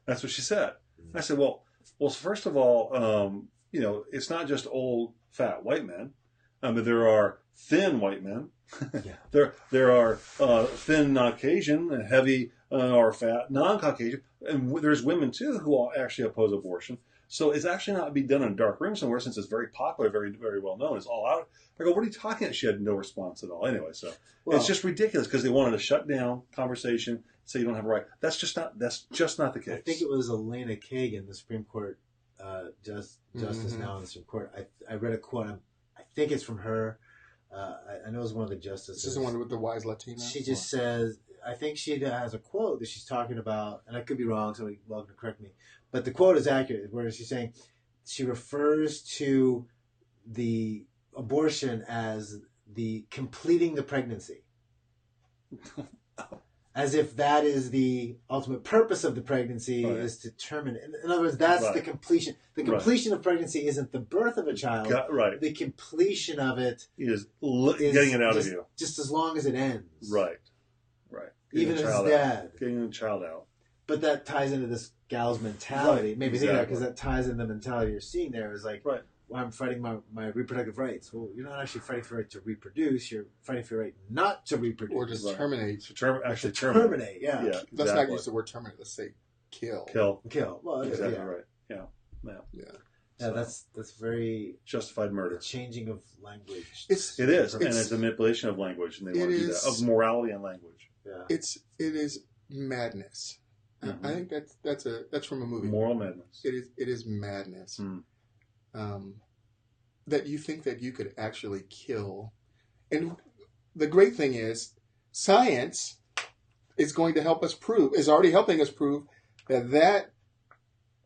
Speaker 1: That's what she said. I said, well, first of all, it's not just old fat white men. But there are thin white men. There are thin Caucasian and heavy or fat non-Caucasian, and there's women too who actually oppose abortion. So it's actually not be done in a dark room somewhere, since it's very popular, very very well known. It's all out. I go, what are you talking about? She had no response at all. Anyway, so it's just ridiculous because they wanted to shut down conversation, say you don't have a right. That's just not the case.
Speaker 3: I think it was Elena Kagan, the Supreme Court justice now in the Supreme Court. I read a quote. I think it's from her. I know it's one of the justices.
Speaker 2: This is the one with the wise Latina.
Speaker 3: She just says, I think she has a quote that she's talking about, and I could be wrong, somebody welcome to correct me, but the quote is accurate, where she's saying she refers to the abortion as the completing the pregnancy. As if that is the ultimate purpose of the pregnancy, is to terminate. In other words, that's the completion. The completion of pregnancy isn't the birth of a child. The completion of it is
Speaker 1: getting it out of you.
Speaker 3: Just as long as it ends.
Speaker 1: Right.
Speaker 3: Even if it's dead.
Speaker 1: Getting the child out.
Speaker 3: But that ties into this gal's mentality. Maybe think of that, because that ties into the mentality you're seeing there. Is like, well, I'm fighting my reproductive rights. Well, you're not actually fighting for the right to reproduce. You're fighting for the right not to reproduce.
Speaker 2: Or to terminate.
Speaker 1: Actually
Speaker 3: terminate, yeah.
Speaker 1: Exactly.
Speaker 2: Let's not use the word terminate. Let's say kill.
Speaker 3: Kill. Well,
Speaker 1: exactly right. Yeah.
Speaker 3: So that's very
Speaker 1: justified murder.
Speaker 3: Changing of language.
Speaker 1: It is, and it's a manipulation of language, and they want to do that, of morality and language.
Speaker 3: Yeah.
Speaker 2: It is madness. Mm-hmm. I think that's from a movie.
Speaker 1: Moral madness.
Speaker 2: It is madness. That you think that you could actually kill. And the great thing is, science is going to help us is already helping us prove that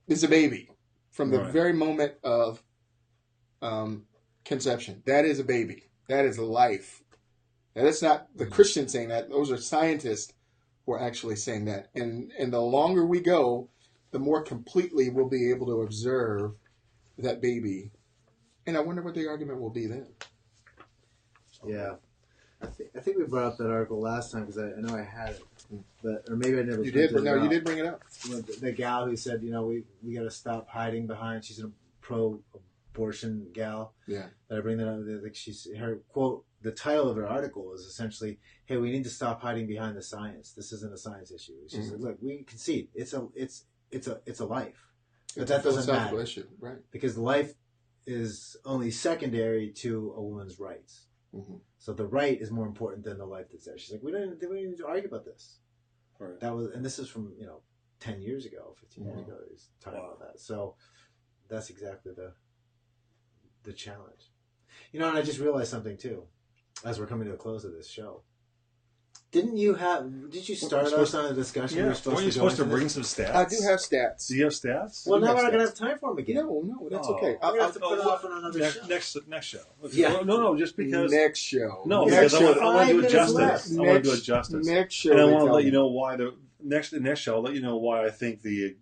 Speaker 2: is a baby from the very moment of conception. That is a baby. That is life. Now, that's not the Christian saying that. Those are scientists who are actually saying that. And the longer we go, the more completely we'll be able to observe that baby. And I wonder what the argument will be then.
Speaker 3: Yeah. I think we brought up that article last time, because I know I had it. But, or maybe I never.
Speaker 2: You did, but no, you did bring it up.
Speaker 3: The gal who said, we got to stop hiding behind. She's a pro-abortion gal.
Speaker 2: Yeah.
Speaker 3: That I bring that up. Like her quote. The title of her article is essentially, "Hey, we need to stop hiding behind the science. This isn't a science issue." She's like, "Look, we concede it's a life, but that doesn't matter
Speaker 2: issue, right?
Speaker 3: Because life is only secondary to a woman's rights. So the right is more important than the life that's there." She's like, "We don't need to argue about this."
Speaker 1: Right.
Speaker 3: That was, and this is from 10 years ago, 15 years ago. He's talking about that. So that's exactly the challenge. And I just realized something too. As we're coming to a close of this show, Did you start us on a discussion?
Speaker 1: Yeah. Weren't you supposed to bring some stats?
Speaker 2: I do have stats.
Speaker 1: Do you have stats?
Speaker 3: Well, now we're not going to have time for them again.
Speaker 2: No, that's okay.
Speaker 3: I'll have to put it off on another show.
Speaker 1: Next show.
Speaker 3: Yeah.
Speaker 1: No, just because.
Speaker 2: Next show.
Speaker 1: No,
Speaker 2: next
Speaker 1: because
Speaker 2: show.
Speaker 1: I want to do it justice. I want to do it justice.
Speaker 2: Next show.
Speaker 1: And I want to let you know why the next show. I'll let you know why I think the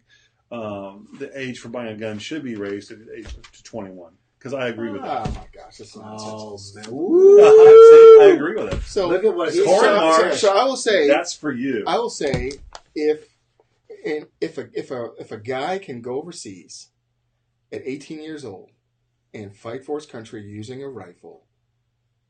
Speaker 1: age for buying a gun should be raised to the age to 21. Because I agree with that.
Speaker 2: Oh my gosh, that's nonsense.
Speaker 3: Man.
Speaker 1: See, I agree with it.
Speaker 2: So
Speaker 3: look at what he's
Speaker 2: so I will say
Speaker 1: that's for you.
Speaker 2: I will say if a guy can go overseas at 18 years old and fight for his country using a rifle,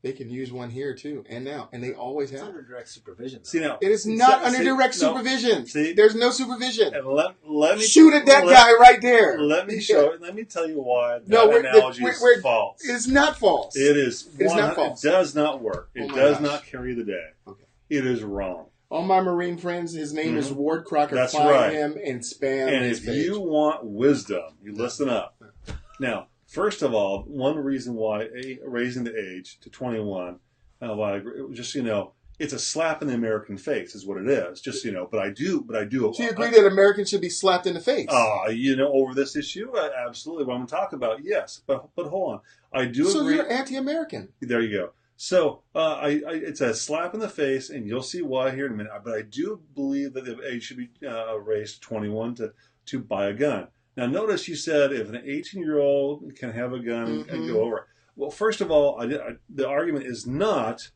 Speaker 2: they can use one here too, and they always have.
Speaker 3: It's under direct supervision.
Speaker 1: See now,
Speaker 2: it is not under direct supervision.
Speaker 1: See,
Speaker 2: there's no supervision.
Speaker 1: And let me
Speaker 2: shoot at that guy right there.
Speaker 1: Let me tell you why that analogy is false.
Speaker 2: It is not false.
Speaker 1: It is.
Speaker 2: It is not false.
Speaker 1: It does not work. It does not carry the day.
Speaker 2: Okay.
Speaker 1: It is wrong.
Speaker 2: All my Marine friends, his name is Ward Crocker.
Speaker 1: That's
Speaker 2: Find
Speaker 1: right.
Speaker 2: him and spam
Speaker 1: And
Speaker 2: his
Speaker 1: if
Speaker 2: page.
Speaker 1: you want wisdom, you listen up. Now, first of all, one reason why raising the age to 21. Why I agree, just so you know, it's a slap in the American face, is what it is. Just so you know, but I do. So
Speaker 2: you agree that Americans should be slapped in the face?
Speaker 1: Over this issue, absolutely. What I'm talking about, yes. But hold on, I do agree.
Speaker 2: So you're anti-American.
Speaker 1: There you go. So it's a slap in the face, and you'll see why here in a minute. But I do believe that the age should be raised to 21 to buy a gun. Now, notice you said if an 18-year-old can have a gun and go over. Well, first of all, the argument is not,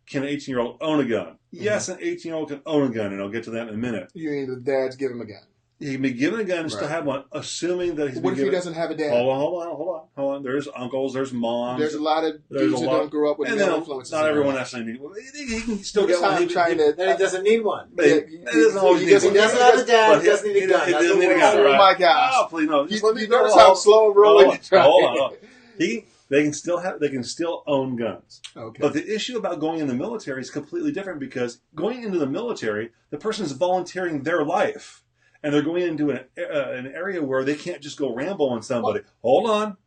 Speaker 1: can an 18-year-old own a gun? Yes, an 18-year-old can own a gun, and I'll get to that in a minute.
Speaker 2: You mean the dads give him a gun?
Speaker 1: He can be given a gun and still have one, assuming that he's
Speaker 2: What if he doesn't have a dad?
Speaker 1: Hold on. There's uncles, there's moms.
Speaker 2: There's a lot of dudes who don't grow up with no influences.
Speaker 1: Not everyone necessarily needs one. He can still get one.
Speaker 3: Then he doesn't need one.
Speaker 1: He doesn't always need one.
Speaker 3: He doesn't have a dad, he doesn't need a gun.
Speaker 1: He doesn't need a gun,
Speaker 2: Oh
Speaker 1: right?
Speaker 2: my gosh.
Speaker 1: Oh, please, no.
Speaker 2: You notice how slow rolling you try.
Speaker 1: Hold on. They can still own guns.
Speaker 2: Okay.
Speaker 1: But the issue about going in the military is completely different because going into the military, the person is volunteering their life. And they're going into an area where they can't just go Rambo on somebody. Hold on.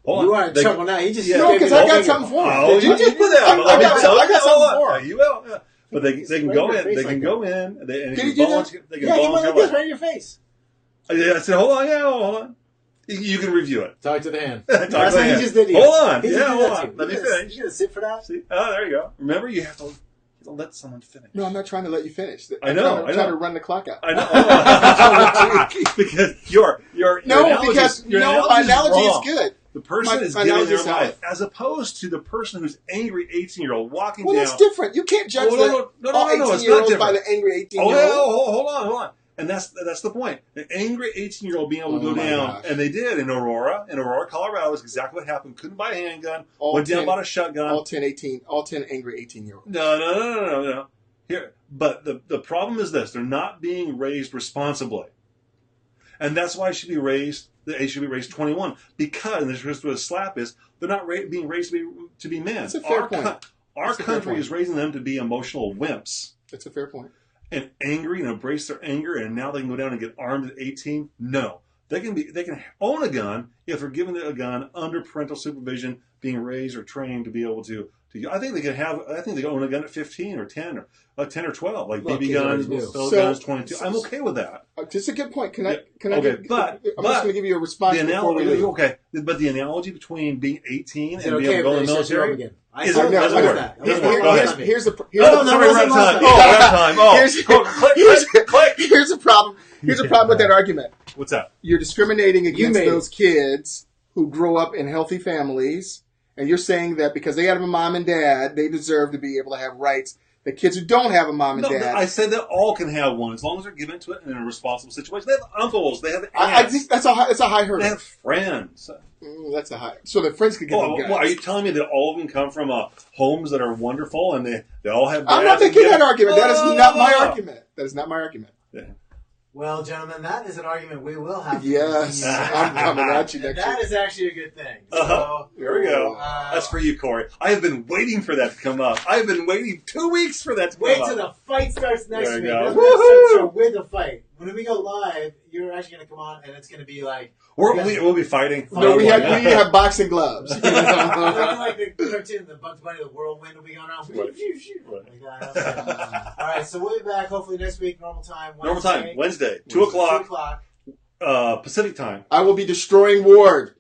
Speaker 3: You are in trouble now. You just
Speaker 2: no, because I got something for him.
Speaker 1: Oh, you just put that.
Speaker 2: I got something for him.
Speaker 1: You will. But they can go in. They can go in. They can volunteer. They can volunteer.
Speaker 3: This right in your face.
Speaker 1: I said, hold on. You can review it.
Speaker 3: Talk to the hand.
Speaker 1: That's
Speaker 3: what he just did.
Speaker 1: Hold on. Hold on. Let me finish.
Speaker 3: You gonna sit for that?
Speaker 1: See? Oh, there you go. Remember, you have to let someone finish.
Speaker 2: No, I'm not trying to let you finish.
Speaker 1: I know.
Speaker 2: I'm trying to run the clock out.
Speaker 1: I know. Because your analogy
Speaker 2: is good.
Speaker 1: The person is giving their life, as opposed to the person who's angry 18-year-old walking down.
Speaker 2: Well, that's different. You can't judge all 18-year-olds by the angry 18-year-old.
Speaker 1: Hold on. And that's the point. An angry 18-year-old being able to go down, and they did in Aurora, Colorado, is exactly what happened. Couldn't buy a handgun, went down, bought a shotgun.
Speaker 2: All 10 angry 18-year-olds.
Speaker 1: No. Here, but the problem is this: they're not being raised responsibly, and that's why it should be raised. The age should be raised 21 because, and this is what a slap is. They're not being raised to be men.
Speaker 2: That's a fair point.
Speaker 1: Our country is raising them to be emotional wimps.
Speaker 2: That's a fair point.
Speaker 1: And angry and embrace their anger, and now they can go down and get armed at 18. No, they can own a gun if they're given a gun under parental supervision, being raised or trained to be able to. I think they can own a gun at 15 or 10 or 10 or 12, like BB guns, guns, 22. I'm okay with that.
Speaker 2: That's a good point. Can
Speaker 1: okay,
Speaker 2: I'm just going to give you a response before we leave.
Speaker 1: Okay, but the analogy between being 18 and being
Speaker 3: able
Speaker 1: in the military doesn't work.
Speaker 2: Here's the problem. Here's a problem with that argument.
Speaker 1: What's that?
Speaker 2: You're discriminating against those kids who grow up in healthy families, and you're saying that because they have a mom and dad, they deserve to be able to have rights. The kids who don't have a mom and dad.
Speaker 1: I said that all can have one as long as they're given to it in a responsible situation. They have uncles. They have aunts.
Speaker 2: I think that's a high hurdle.
Speaker 1: They have friends.
Speaker 2: That's a high. So the friends could get them guns.
Speaker 1: Are you telling me that all of them come from homes that are wonderful and they all have?
Speaker 2: I'm not making that argument. That is not my argument. That is not my argument.
Speaker 1: Yeah.
Speaker 3: Well, gentlemen, that is an argument we will have.
Speaker 2: Yes, I'm coming at you next year.
Speaker 3: That is actually a good thing. So,
Speaker 1: here we go. That's for you, Corey. I have been waiting for that to come up. I have been waiting 2 weeks for that to come up.
Speaker 3: Wait till the fight starts next week.
Speaker 1: Go.
Speaker 3: We're with a fight. when we go live, you're actually going to come on, and it's going to be like
Speaker 1: we'll be fighting.
Speaker 2: No, we have boxing gloves.
Speaker 3: like the cartoon, the Bugs Bunny, the whirlwind will be going on.
Speaker 1: Right.
Speaker 3: All right, so we'll be back hopefully next week, normal time.
Speaker 1: Wednesday, 2 o'clock.
Speaker 3: 2 o'clock.
Speaker 1: Pacific time.
Speaker 2: I will be destroying Ward.